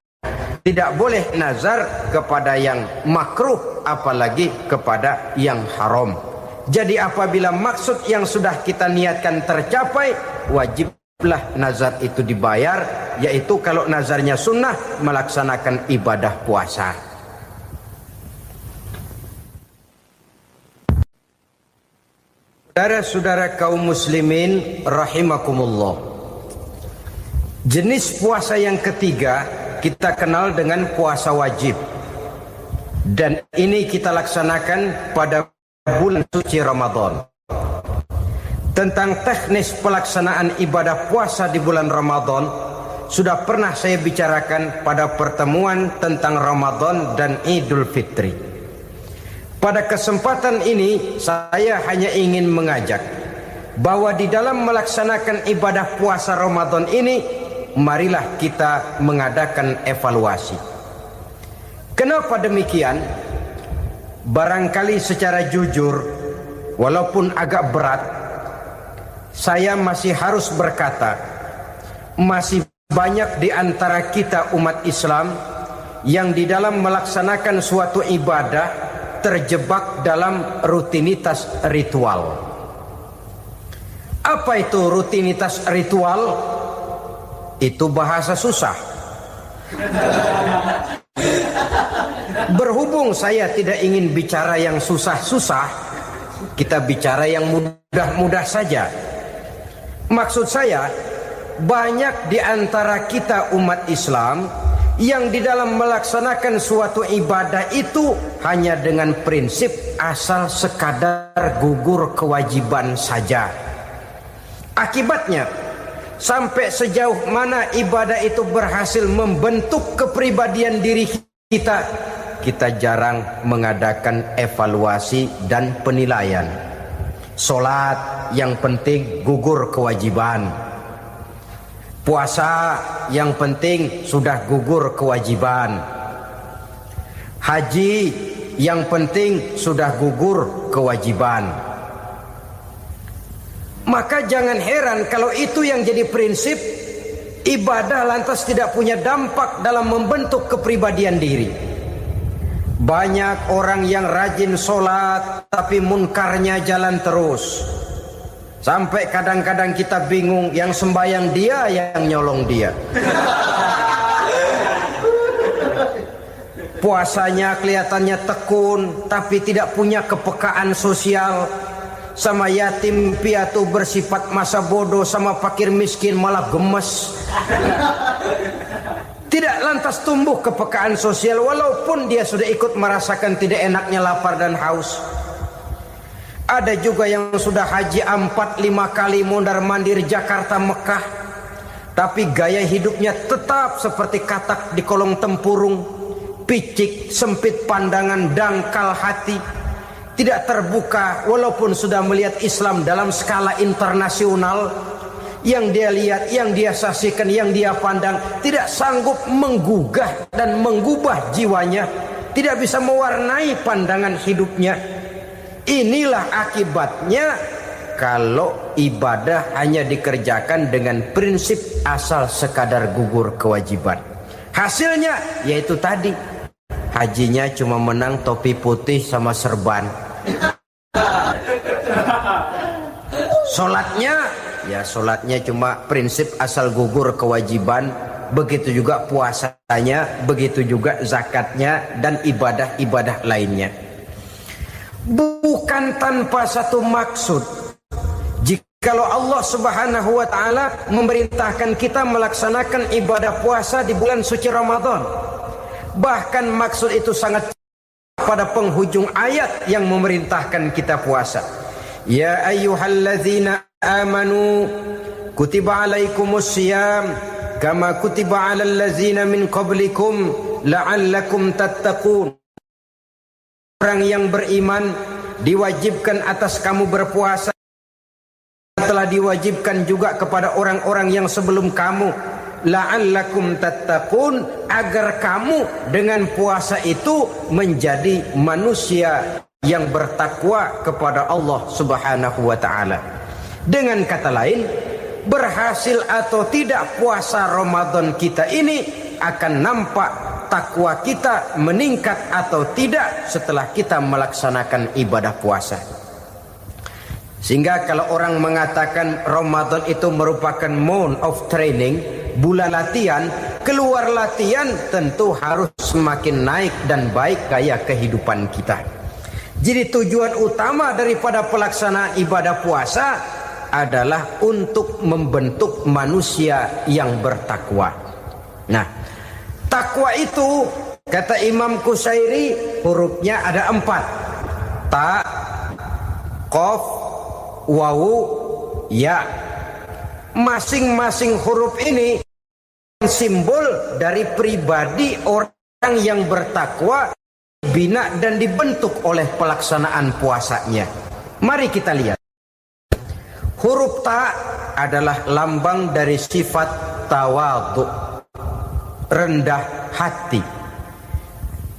Tidak boleh nazar kepada yang makruh apalagi kepada yang haram. Jadi apabila maksud yang sudah kita niatkan tercapai, wajiblah nazar itu dibayar, yaitu kalau nazarnya sunnah melaksanakan ibadah puasa. Saudara-saudara kaum muslimin rahimakumullah. Jenis puasa yang ketiga kita kenal dengan puasa wajib. Dan ini kita laksanakan pada bulan suci Ramadan. Tentang teknis pelaksanaan ibadah puasa di bulan Ramadan sudah pernah saya bicarakan pada pertemuan tentang Ramadan dan Idul Fitri. Pada kesempatan ini saya hanya ingin mengajak bahwa di dalam melaksanakan ibadah puasa Ramadan ini, marilah kita mengadakan evaluasi. Kenapa demikian? Barangkali secara jujur, walaupun agak berat, saya masih harus berkata, masih banyak di antara kita umat Islam yang di dalam melaksanakan suatu ibadah terjebak dalam rutinitas ritual. Apa itu rutinitas ritual? Itu bahasa susah. Berhubung saya tidak ingin bicara yang susah-susah, kita bicara yang mudah-mudah saja. Maksud saya, banyak di antara kita umat Islam yang di dalam melaksanakan suatu ibadah itu hanya dengan prinsip asal sekadar gugur kewajiban saja. Akibatnya, sampai sejauh mana ibadah itu berhasil membentuk kepribadian diri kita, kita jarang mengadakan evaluasi dan penilaian. Salat yang penting gugur kewajiban. Puasa yang penting sudah gugur kewajiban. Haji yang penting sudah gugur kewajiban. Maka jangan heran kalau itu yang jadi prinsip, ibadah lantas tidak punya dampak dalam membentuk kepribadian diri. Banyak orang yang rajin sholat tapi munkarnya jalan terus. Sampai kadang-kadang kita bingung, yang sembahyang dia, yang nyolong dia. Puasanya kelihatannya tekun, tapi tidak punya kepekaan sosial. Sama yatim piatu bersifat masa bodoh, sama fakir miskin malah gemes. Tidak lantas tumbuh kepekaan sosial, walaupun dia sudah ikut merasakan tidak enaknya lapar dan haus. Ada juga yang sudah haji 4-5 kali mondar-mandir Jakarta Mekah, tapi gaya hidupnya tetap seperti katak di kolong tempurung, picik, sempit pandangan, dangkal hati, tidak terbuka walaupun sudah melihat Islam dalam skala internasional. Yang dia lihat, yang dia saksikan, yang dia pandang, tidak sanggup menggugah dan mengubah jiwanya, tidak bisa mewarnai pandangan hidupnya. Inilah akibatnya kalau ibadah hanya dikerjakan dengan prinsip asal sekadar gugur kewajiban. Hasilnya yaitu tadi, hajinya cuma menang topi putih sama serban. Sholatnya cuma prinsip asal gugur kewajiban. Begitu juga puasanya, begitu juga zakatnya dan ibadah-ibadah lainnya. Bukan tanpa satu maksud. Jikalau Allah Subhanahu wa taala memerintahkan kita melaksanakan ibadah puasa di bulan suci Ramadan, bahkan maksud itu sangat pada penghujung ayat yang memerintahkan kita puasa. Ya ayyuhalladzina amanu kutiba alaikumus syiyam kama kutiba alal ladzina min qablikum la'allakum tattaqun. Orang yang beriman diwajibkan atas kamu berpuasa, telah diwajibkan juga kepada orang-orang yang sebelum kamu, la'allakum tattaqun, agar kamu dengan puasa itu menjadi manusia yang bertakwa kepada Allah Subhanahu wa taala. Dengan kata lain, berhasil atau tidak puasa Ramadan kita ini akan nampak takwa kita meningkat atau tidak setelah kita melaksanakan ibadah puasa. Sehingga kalau orang mengatakan Ramadan itu merupakan month of training, bulan latihan, keluar latihan tentu harus semakin naik dan baik gaya kehidupan kita. Jadi tujuan utama daripada pelaksanaan ibadah puasa adalah untuk membentuk manusia yang bertakwa. Nah, takwa itu kata Imam Qusairi hurufnya ada 4. Ta, qaf, wawu, ya. Masing-masing huruf ini simbol dari pribadi orang yang bertakwa, bina dan dibentuk oleh pelaksanaan puasanya. Mari kita lihat. Huruf ta adalah lambang dari sifat tawadhu, rendah hati.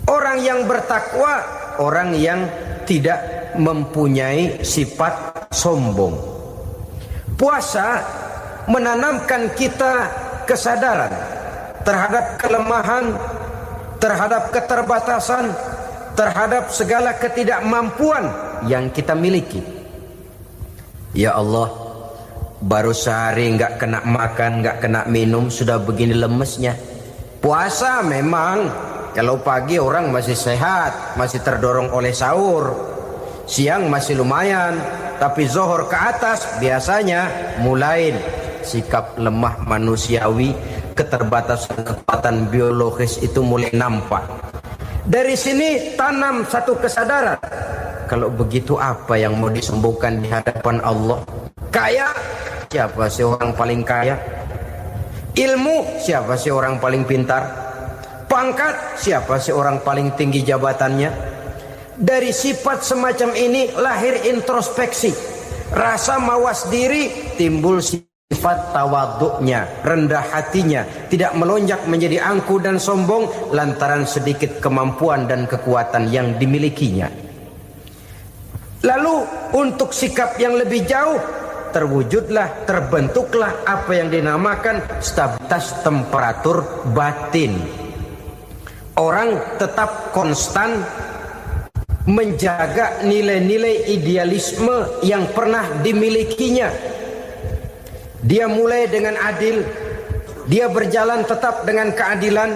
Orang yang bertakwa, orang yang tidak mempunyai sifat sombong. Puasa menanamkan kita kesadaran terhadap kelemahan, terhadap keterbatasan, terhadap segala ketidakmampuan yang kita miliki. Ya Allah, baru sehari nggak kena makan, nggak kena minum, sudah begini lemesnya. Puasa memang, kalau pagi orang masih sehat, masih terdorong oleh sahur, siang masih lumayan, tapi zuhur ke atas biasanya mulai sikap lemah manusiawi, keterbatasan kekuatan biologis itu mulai nampak. Dari sini tanam satu kesadaran. Kalau begitu apa yang mau disembuhkan di hadapan Allah? Kaya, siapa sih orang paling kaya? Ilmu, siapa sih orang paling pintar? Pangkat, siapa sih orang paling tinggi jabatannya? Dari sifat semacam ini lahir introspeksi, rasa mawas diri, timbul sifat tawaduknya, rendah hatinya, tidak melonjak menjadi angkuh dan sombong lantaran sedikit kemampuan dan kekuatan yang dimilikinya. Lalu untuk sikap yang lebih jauh, terwujudlah, terbentuklah apa yang dinamakan stabilitas temperatur batin. Orang tetap konstan menjaga nilai-nilai idealisme yang pernah dimilikinya. Dia mulai dengan adil, dia berjalan tetap dengan keadilan,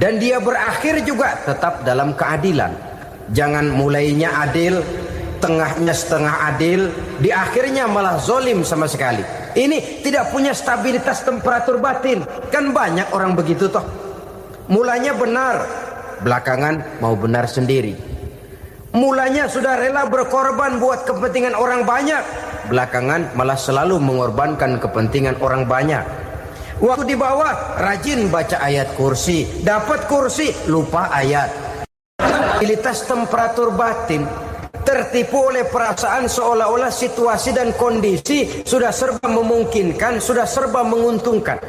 dan dia berakhir juga tetap dalam keadilan. Jangan mulainya adil, tengahnya setengah adil, di akhirnya malah zolim sama sekali. Ini tidak punya stabilitas temperatur batin. Kan banyak orang begitu toh. Mulanya benar, belakangan mau benar sendiri. Mulanya sudah rela berkorban buat kepentingan orang banyak, belakangan malah selalu mengorbankan kepentingan orang banyak. Waktu di bawah rajin baca ayat kursi, dapat kursi lupa ayat. Stabilitas temperatur batin tertipu oleh perasaan seolah-olah situasi dan kondisi sudah serba memungkinkan, sudah serba menguntungkan.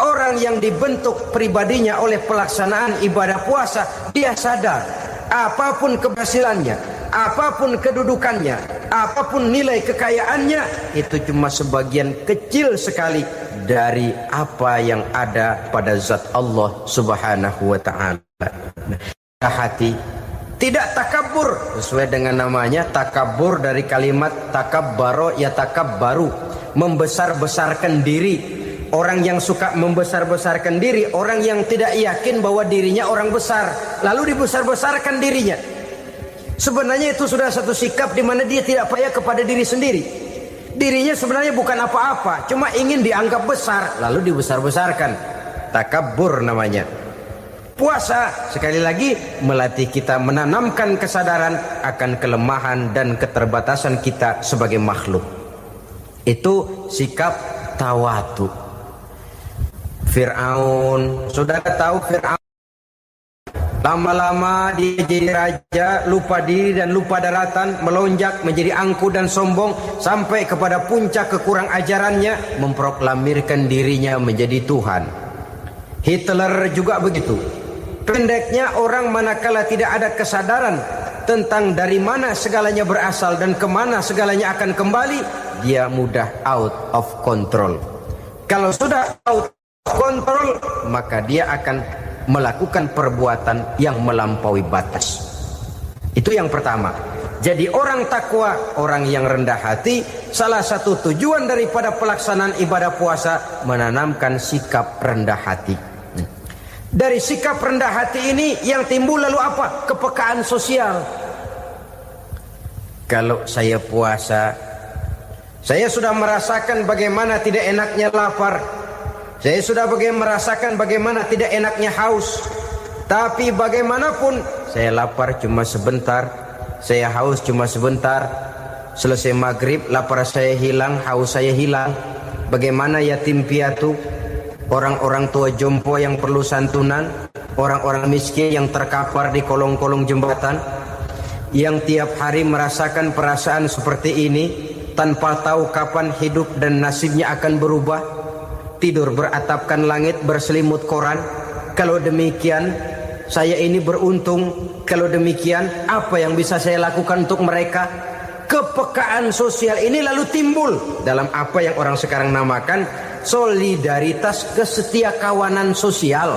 Orang yang dibentuk pribadinya oleh pelaksanaan ibadah puasa, dia sadar apapun keberhasilannya, apapun kedudukannya, apapun nilai kekayaannya, itu cuma sebagian kecil sekali dari apa yang ada pada zat Allah Subhanahu wa ta'ala. Hati tidak takabur, sesuai dengan namanya takabur dari kalimat takabbaro ya takabbaru, membesar-besarkan diri. Orang yang suka membesar-besarkan diri, orang yang tidak yakin bahwa dirinya orang besar, lalu dibesar-besarkan dirinya. Sebenarnya itu sudah satu sikap di mana dia tidak percaya kepada diri sendiri. Dirinya sebenarnya bukan apa-apa, cuma ingin dianggap besar, lalu dibesar-besarkan. Takabbur namanya. Puasa sekali lagi melatih kita menanamkan kesadaran akan kelemahan dan keterbatasan kita sebagai makhluk. Itu sikap tawadhu. Fir'aun, sudah tahu Fir'aun, lama-lama dia jadi raja, lupa diri dan lupa daratan, melonjak menjadi angkuh dan sombong sampai kepada puncak kekurang ajarannya, memproklamirkan dirinya menjadi Tuhan. Hitler juga begitu. Pendeknya orang manakala tidak ada kesadaran tentang dari mana segalanya berasal dan kemana segalanya akan kembali, dia mudah out of control. Kalau sudah out of control, maka dia akan melakukan perbuatan yang melampaui batas. Itu yang pertama. Jadi orang takwa, orang yang rendah hati, salah satu tujuan daripada pelaksanaan ibadah puasa menanamkan sikap rendah hati. Dari sikap rendah hati ini yang timbul lalu apa? Kepekaan sosial. Kalau saya puasa, saya sudah merasakan bagaimana tidak enaknya lapar. Saya sudah merasakan bagaimana tidak enaknya haus. Tapi bagaimanapun, saya lapar cuma sebentar, saya haus cuma sebentar. Selesai maghrib, lapar saya hilang, haus saya hilang. Bagaimana yatim piatu, orang-orang tua jompo yang perlu santunan, orang-orang miskin yang terkapar di kolong-kolong jembatan, yang tiap hari merasakan perasaan seperti ini, tanpa tahu kapan hidup dan nasibnya akan berubah, tidur beratapkan langit berselimut koran. Kalau demikian saya ini beruntung, kalau demikian apa yang bisa saya lakukan untuk mereka? Kepekaan sosial ini lalu timbul dalam apa yang orang sekarang namakan solidaritas kesetiakawanan sosial.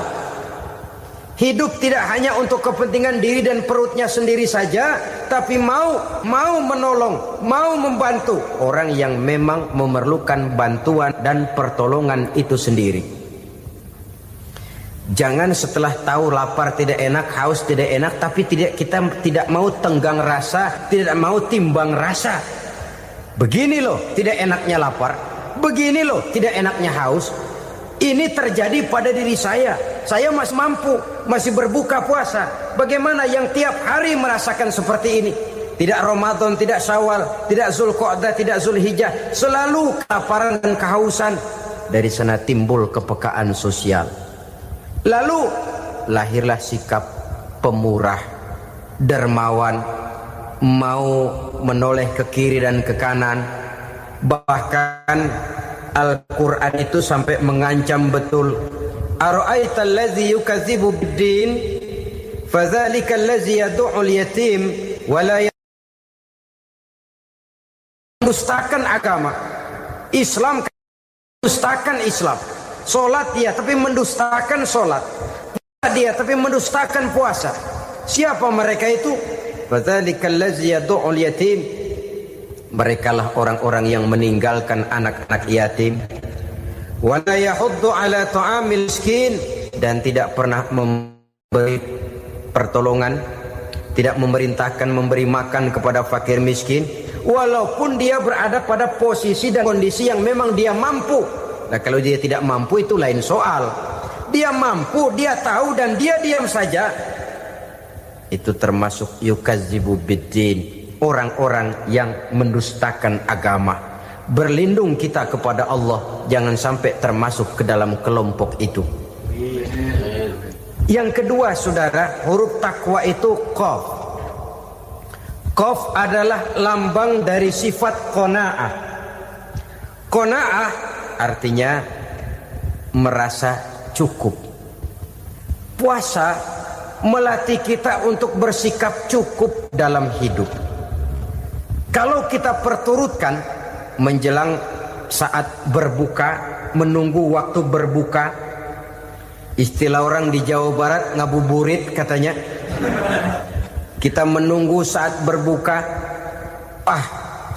Hidup tidak hanya untuk kepentingan diri dan perutnya sendiri saja, tapi mau menolong, mau membantu orang yang memang memerlukan bantuan dan pertolongan itu sendiri. Jangan setelah tahu lapar tidak enak, haus tidak enak, tapi kita tidak mau tenggang rasa, tidak mau timbang rasa. Begini loh tidak enaknya lapar, begini loh tidak enaknya haus. Ini terjadi pada diri saya. Saya masih mampu, masih berbuka puasa. Bagaimana yang tiap hari merasakan seperti ini? Tidak Ramadan, tidak Syawal, tidak Zulqa'dah, tidak Zulhijjah, selalu kelaparan dan kehausan. Dari sana timbul kepekaan sosial. Lalu lahirlah sikap pemurah, dermawan, mau menoleh ke kiri dan ke kanan. Bahkan Al-Quran itu sampai mengancam betul. Ara'aita allazi yukadzibu bid-din fadzalika allazi yad'ul yatim wa la mendustakan agama. Islam mendustakan Islam. Salat dia tapi mendustakan salat. Puasa dia tapi mendustakan puasa. Siapa mereka itu? Fadzalika allazi yad'ul yatim. Merekalah orang-orang yang meninggalkan anak-anak yatim. Wala yahuddu ala ta'amil miskin, dan tidak pernah memberi pertolongan, tidak memerintahkan memberi makan kepada fakir miskin, walaupun dia berada pada posisi dan kondisi yang memang dia mampu. Nah, kalau dia tidak mampu itu lain soal. Dia mampu, dia tahu dan dia diam saja. Itu termasuk yukadzibu biddin. Orang-orang yang mendustakan agama. Berlindung kita kepada Allah, jangan sampai termasuk ke dalam kelompok itu. Yang kedua saudara, huruf takwa itu qaf. Qaf adalah lambang dari sifat qanaah. Qanaah artinya merasa cukup. Puasa melatih kita untuk bersikap cukup dalam hidup. Kalau kita perturutkan menjelang saat berbuka, menunggu waktu berbuka, istilah orang di Jawa Barat ngabuburit katanya. Kita menunggu saat berbuka,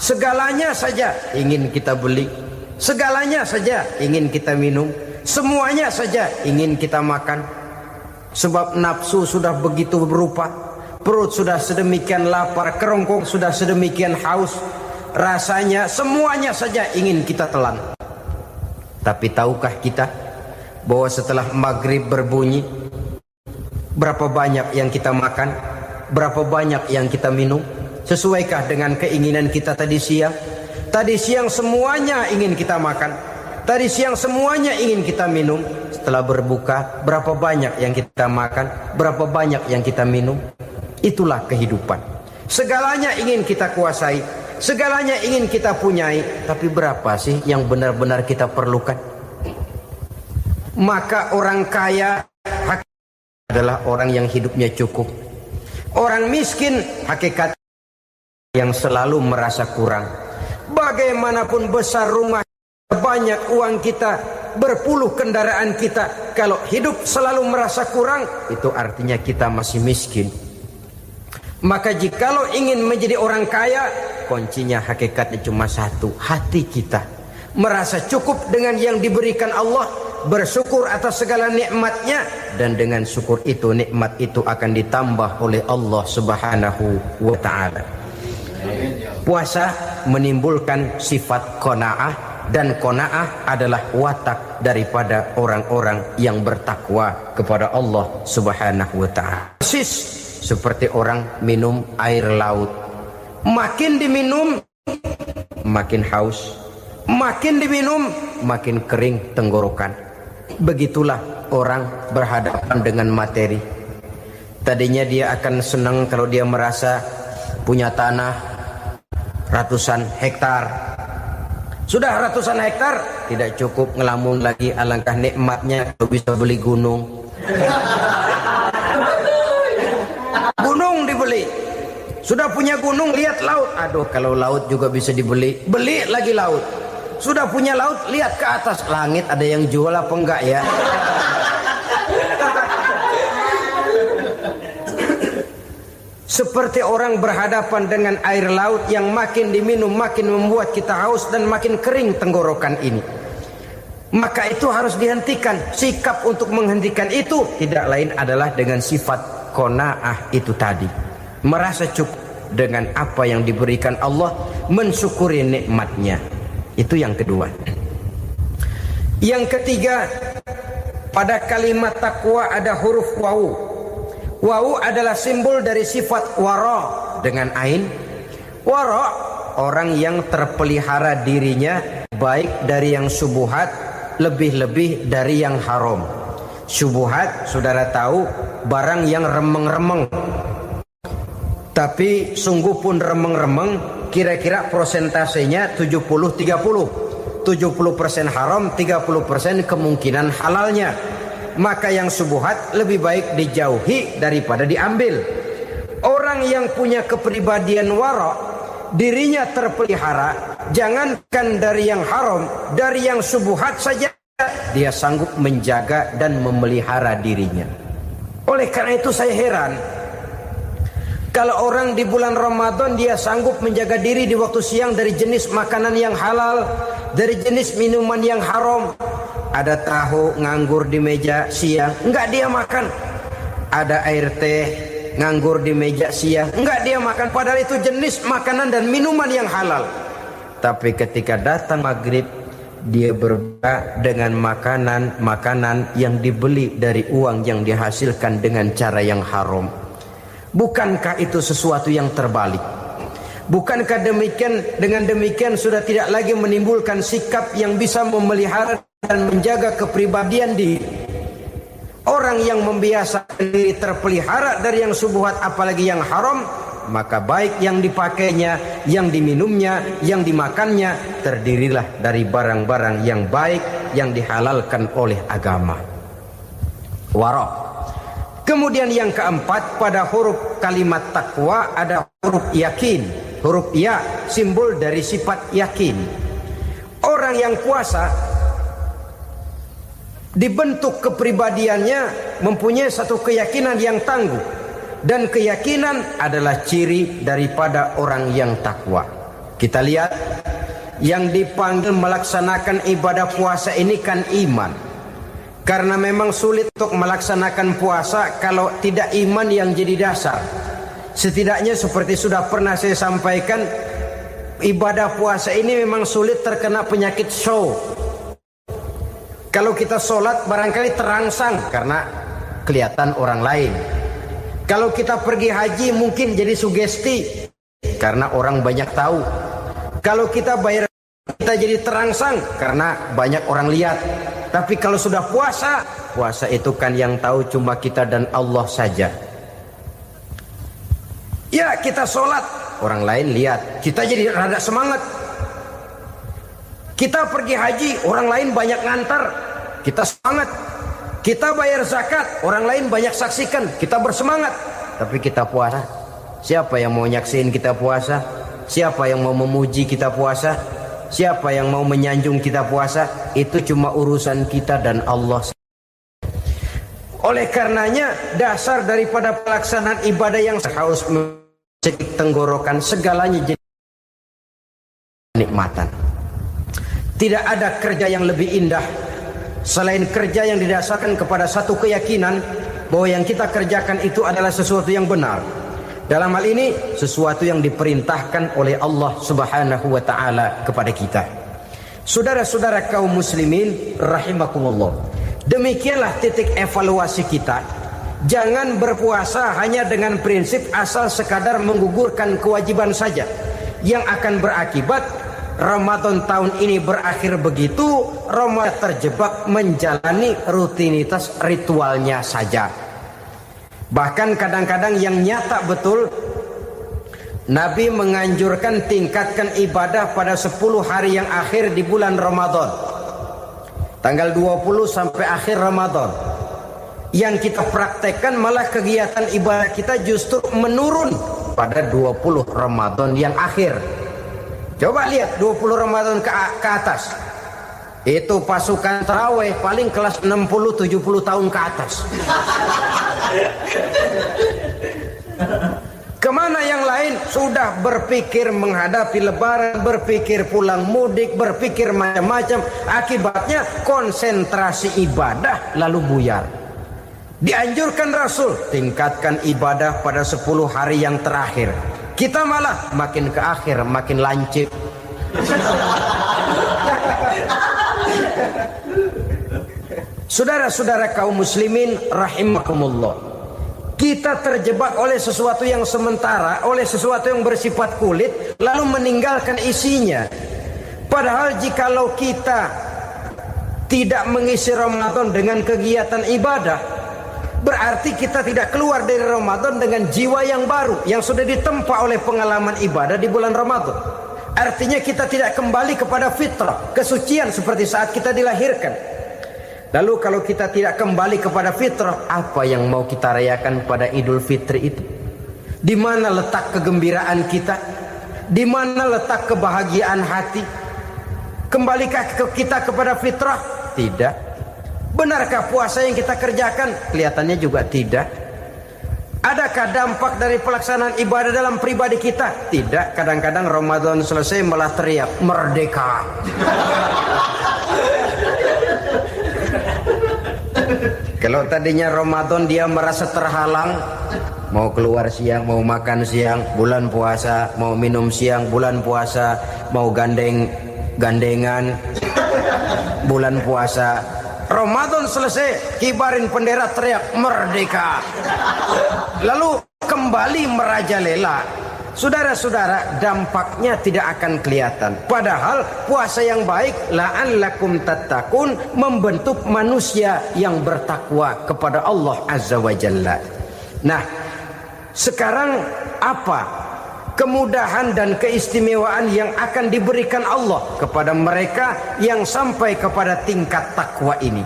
segalanya saja ingin kita beli, segalanya saja ingin kita minum, semuanya saja ingin kita makan. Sebab nafsu sudah begitu berupa. Perut sudah sedemikian lapar, kerongkong sudah sedemikian haus. Rasanya semuanya saja ingin kita telan. Tapi tahukah kita bahwa setelah maghrib berbunyi, berapa banyak yang kita makan, berapa banyak yang kita minum? Sesuaikah dengan keinginan kita tadi siang? Tadi siang semuanya ingin kita makan, tadi siang semuanya ingin kita minum. Setelah berbuka, berapa banyak yang kita makan, berapa banyak yang kita minum? Itulah kehidupan. Segalanya ingin kita kuasai, segalanya ingin kita punyai, tapi berapa sih yang benar-benar kita perlukan? Maka orang kaya adalah orang yang hidupnya cukup. Orang miskin hakikat yang selalu merasa kurang. Bagaimanapun besar rumah, banyak uang kita, berpuluh kendaraan kita, kalau hidup selalu merasa kurang, itu artinya kita masih miskin. Maka jikalau ingin menjadi orang kaya, kuncinya hakikatnya cuma satu, hati kita merasa cukup dengan yang diberikan Allah, bersyukur atas segala nikmatnya, dan dengan syukur itu, nikmat itu akan ditambah oleh Allah Subhanahu wa ta'ala. Puasa menimbulkan sifat qanaah, dan qanaah adalah watak daripada orang-orang yang bertakwa kepada Allah Subhanahu wa ta'ala. Persis seperti orang minum air laut. Makin diminum makin haus, makin diminum makin kering tenggorokan. Begitulah orang berhadapan dengan materi. Tadinya dia akan senang kalau dia merasa punya tanah ratusan hektar, Sudah ratusan hektar, tidak cukup ngelamun lagi, alangkah nikmatnya kalau bisa beli gunung. Gunung dibeli. Sudah punya gunung, lihat laut. Aduh, kalau laut juga bisa dibeli, beli lagi laut. Sudah punya laut, lihat ke atas langit, ada yang jual apa enggak ya? Seperti orang berhadapan dengan air laut yang makin diminum makin membuat kita haus dan makin kering tenggorokan ini. Maka itu harus dihentikan. Sikap untuk menghentikan itu tidak lain adalah dengan sifat qanaah itu tadi. Merasa cukup dengan apa yang diberikan Allah, mensyukuri nikmatnya. Itu yang kedua. Yang ketiga, pada kalimat takwa ada huruf wawu. Wawu adalah simbol dari sifat wara dengan ain. Wara, orang yang terpelihara dirinya baik dari yang syubhat, lebih-lebih dari yang haram. Syubhat, saudara tahu, barang yang remeng-remeng. Tapi sungguh pun remeng-remeng, kira-kira prosentasenya 70-30. 70% haram, 30% kemungkinan halalnya. Maka yang syubhat lebih baik dijauhi daripada diambil. Orang yang punya kepribadian wara, dirinya terpelihara, jangankan dari yang haram, dari yang syubhat saja dia sanggup menjaga dan memelihara dirinya. Oleh karena itu saya heran, kalau orang di bulan Ramadan dia sanggup menjaga diri di waktu siang dari jenis makanan yang halal, dari jenis minuman yang haram. Ada tahu nganggur di meja siang, enggak dia makan. Ada air teh nganggur di meja siang, enggak dia makan. Padahal itu jenis makanan dan minuman yang halal. Tapi ketika datang maghrib, dia berbuka dengan makanan yang dibeli dari uang yang dihasilkan dengan cara yang haram. Bukankah itu sesuatu yang terbalik? Bukankah dengan demikian sudah tidak lagi menimbulkan sikap yang bisa memelihara dan menjaga kepribadian diri? Orang yang membiasakan diri terpelihara dari yang syubhat apalagi yang haram, maka baik yang dipakainya, yang diminumnya, yang dimakannya terdirilah dari barang-barang yang baik yang dihalalkan oleh agama. Wara. Kemudian yang keempat, pada huruf kalimat takwa ada huruf yakin. Huruf ya, simbol dari sifat yakin. Orang yang puasa dibentuk kepribadiannya mempunyai satu keyakinan yang tangguh. Dan keyakinan adalah ciri daripada orang yang takwa. Kita lihat, yang dipanggil melaksanakan ibadah puasa ini kan iman. Karena memang sulit untuk melaksanakan puasa kalau tidak iman yang jadi dasar. Setidaknya seperti sudah pernah saya sampaikan, ibadah puasa ini memang sulit terkena penyakit show. Kalau kita sholat barangkali terangsang karena kelihatan orang lain. Kalau kita pergi haji mungkin jadi sugesti karena orang banyak tahu. Kalau kita bayar kita jadi terangsang karena banyak orang lihat. Tapi kalau sudah puasa, puasa itu kan yang tahu cuma kita dan Allah saja. Ya, kita sholat, orang lain lihat, kita jadi rada semangat. Kita pergi haji, orang lain banyak ngantar, kita semangat. Kita bayar zakat, orang lain banyak saksikan, kita bersemangat. Tapi kita puasa, siapa yang mau nyaksiin kita puasa? Siapa yang mau memuji kita puasa? Siapa yang mau menyanjung kita puasa? Itu cuma urusan kita dan Allah. Oleh karenanya, dasar daripada pelaksanaan ibadah yang harus mencegah tenggorokan segalanya jadi nikmatan. Tidak ada kerja yang lebih indah selain kerja yang didasarkan kepada satu keyakinan bahwa yang kita kerjakan itu adalah sesuatu yang benar. Dalam hal ini sesuatu yang diperintahkan oleh Allah Subhanahu wa taala kepada kita. Saudara-saudara kaum muslimin rahimakumullah. Demikianlah titik evaluasi kita. Jangan berpuasa hanya dengan prinsip asal sekadar menggugurkan kewajiban saja, yang akan berakibat Ramadan tahun ini berakhir begitu, Ramadan terjebak menjalani rutinitas ritualnya saja. Bahkan kadang-kadang yang nyata betul, Nabi menganjurkan tingkatkan ibadah pada 10 hari yang akhir di bulan Ramadan. Tanggal 20 sampai akhir Ramadan. Yang kita praktekkan malah kegiatan ibadah kita justru menurun pada 20 Ramadan yang akhir. Coba lihat 20 Ramadan ke atas. Itu pasukan tarawih paling kelas 60-70 tahun ke atas. Kemana yang lain sudah berpikir menghadapi lebaran, berpikir pulang mudik, berpikir macam-macam. Akibatnya konsentrasi ibadah lalu buyar. Dianjurkan Rasul tingkatkan ibadah pada 10 hari yang terakhir. Kita malah makin ke akhir makin lancip. Saudara-saudara kaum muslimin rahimakumullah, kita terjebak oleh sesuatu yang sementara, oleh sesuatu yang bersifat kulit, lalu meninggalkan isinya. Padahal jikalau kita tidak mengisi Ramadan dengan kegiatan ibadah, berarti kita tidak keluar dari Ramadan dengan jiwa yang baru, yang sudah ditempa oleh pengalaman ibadah di bulan Ramadan. Artinya kita tidak kembali kepada fitrah, kesucian seperti saat kita dilahirkan. Lalu kalau kita tidak kembali kepada fitrah, apa yang mau kita rayakan pada Idul Fitri itu? Di mana letak kegembiraan kita? Di mana letak kebahagiaan hati? Kembalikah kita kepada fitrah? Tidak. Benarkah puasa yang kita kerjakan? Kelihatannya juga tidak. Adakah dampak dari pelaksanaan ibadah dalam pribadi kita? Tidak. Kadang-kadang Ramadan selesai malah teriak merdeka. Kalau tadinya Ramadan dia merasa terhalang, mau keluar siang, mau makan siang, bulan puasa, mau minum siang, bulan puasa, mau gandengan, bulan puasa. Ramadan selesai, kibarin bendera, teriak merdeka. Lalu kembali merajalela. Saudara-saudara, dampaknya tidak akan kelihatan. Padahal puasa yang baik, la'allakum tattaqun, membentuk manusia yang bertakwa kepada Allah Azza wa Jalla. Nah, sekarang apa kemudahan dan keistimewaan yang akan diberikan Allah kepada mereka yang sampai kepada tingkat takwa ini?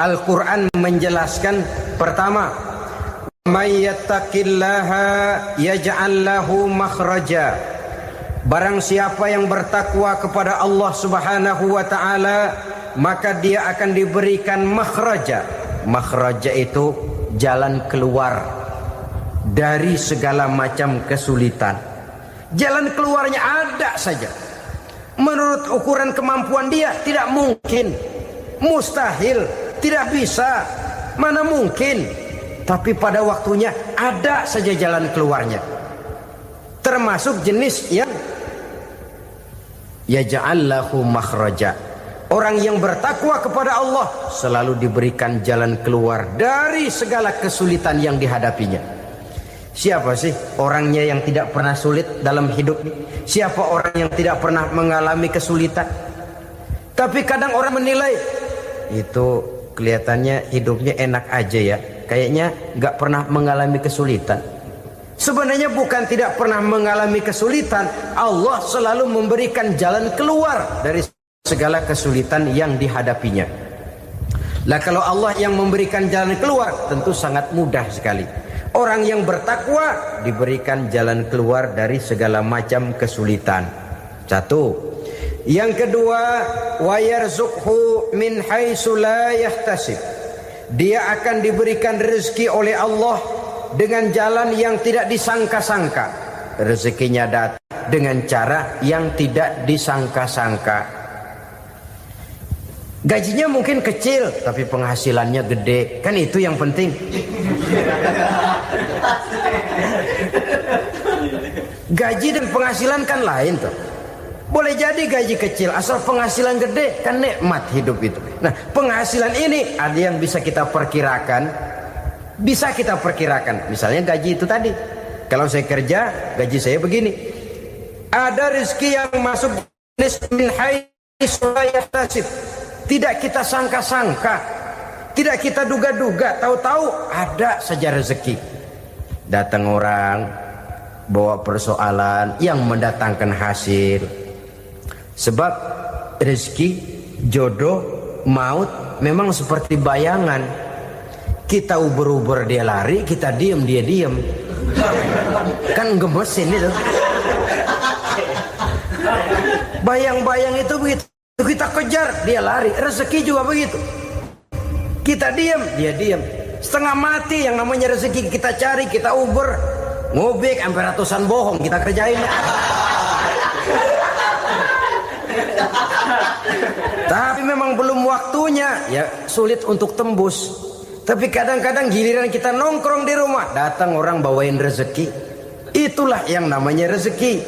Al-Quran menjelaskan, pertama, may yattaqillaha yaj'al lahu makhraja. Barang siapa yang bertakwa kepada Allah Subhanahu wa taala, maka dia akan diberikan makhraja. Makhraja itu jalan keluar dari segala macam kesulitan. Jalan keluarnya ada saja. Menurut ukuran kemampuan dia tidak mungkin, mustahil, tidak bisa, mana mungkin. Tapi pada waktunya ada saja jalan keluarnya. Termasuk jenis yang yaj'al lahu makhraja. Orang yang bertakwa kepada Allah selalu diberikan jalan keluar dari segala kesulitan yang dihadapinya. Siapa sih orangnya yang tidak pernah sulit dalam hidup ini? Siapa orang yang tidak pernah mengalami kesulitan? Tapi kadang orang menilai, itu kelihatannya hidupnya enak aja ya, kayaknya gak pernah mengalami kesulitan. Sebenarnya bukan tidak pernah mengalami kesulitan, Allah selalu memberikan jalan keluar dari segala kesulitan yang dihadapinya. Lah kalau Allah yang memberikan jalan keluar, tentu sangat mudah sekali. Orang yang bertakwa diberikan jalan keluar dari segala macam kesulitan. Satu. Yang kedua, wa yarzuqhu min haitsu la yahtasib. Dia akan diberikan rezeki oleh Allah dengan jalan yang tidak disangka-sangka. Rezekinya datang dengan cara yang tidak disangka-sangka. Gajinya mungkin kecil, tapi penghasilannya gede. Kan itu yang penting. Gaji dan penghasilan kan lain tuh. Boleh jadi gaji kecil, asal penghasilan gede, kan nikmat hidup itu. Nah, penghasilan ini ada yang bisa kita perkirakan. Bisa kita perkirakan. Misalnya gaji itu tadi. Kalau saya kerja, gaji saya begini. Ada rezeki yang masuk jenis min haitsu la yahtasib. Tidak kita sangka-sangka, tidak kita duga-duga, tahu-tahu ada saja rezeki. Datang orang bawa persoalan yang mendatangkan hasil. Sebab rezeki, jodoh, maut memang seperti bayangan. Kita uber-uber dia lari, kita diem dia diem. Kan gemesin itu. Bayang-bayang itu begitu. Kita kejar, dia lari. Rezeki juga begitu. Kita diem, dia diem. Setengah mati yang namanya rezeki kita cari, kita uber. Ngobek sampai ratusan bohong kita kerjain. Tapi memang belum waktunya, ya sulit untuk tembus. Tapi kadang-kadang giliran kita nongkrong di rumah, datang orang bawain rezeki. Itulah yang namanya rezeki.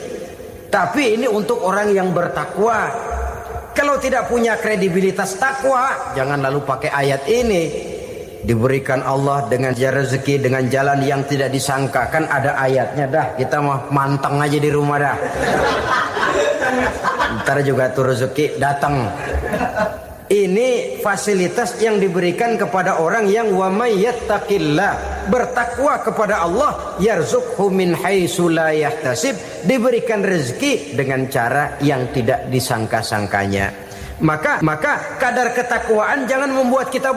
Tapi ini untuk orang yang bertakwa. Kalau tidak punya kredibilitas takwa, jangan lalu pakai ayat ini. Diberikan Allah dengan rezeki dengan jalan yang tidak disangka. Kan ada ayatnya dah. Kita mah manteng aja di rumah dah. Ntar juga tuh rezeki datang. Ini fasilitas yang diberikan kepada orang yang wa may yattaqillah, bertakwa kepada Allah, yarzuqhu min haitsu la yahtasib, diberikan rezeki dengan cara yang tidak disangka-sangkanya. Maka kadar ketakwaan jangan membuat kita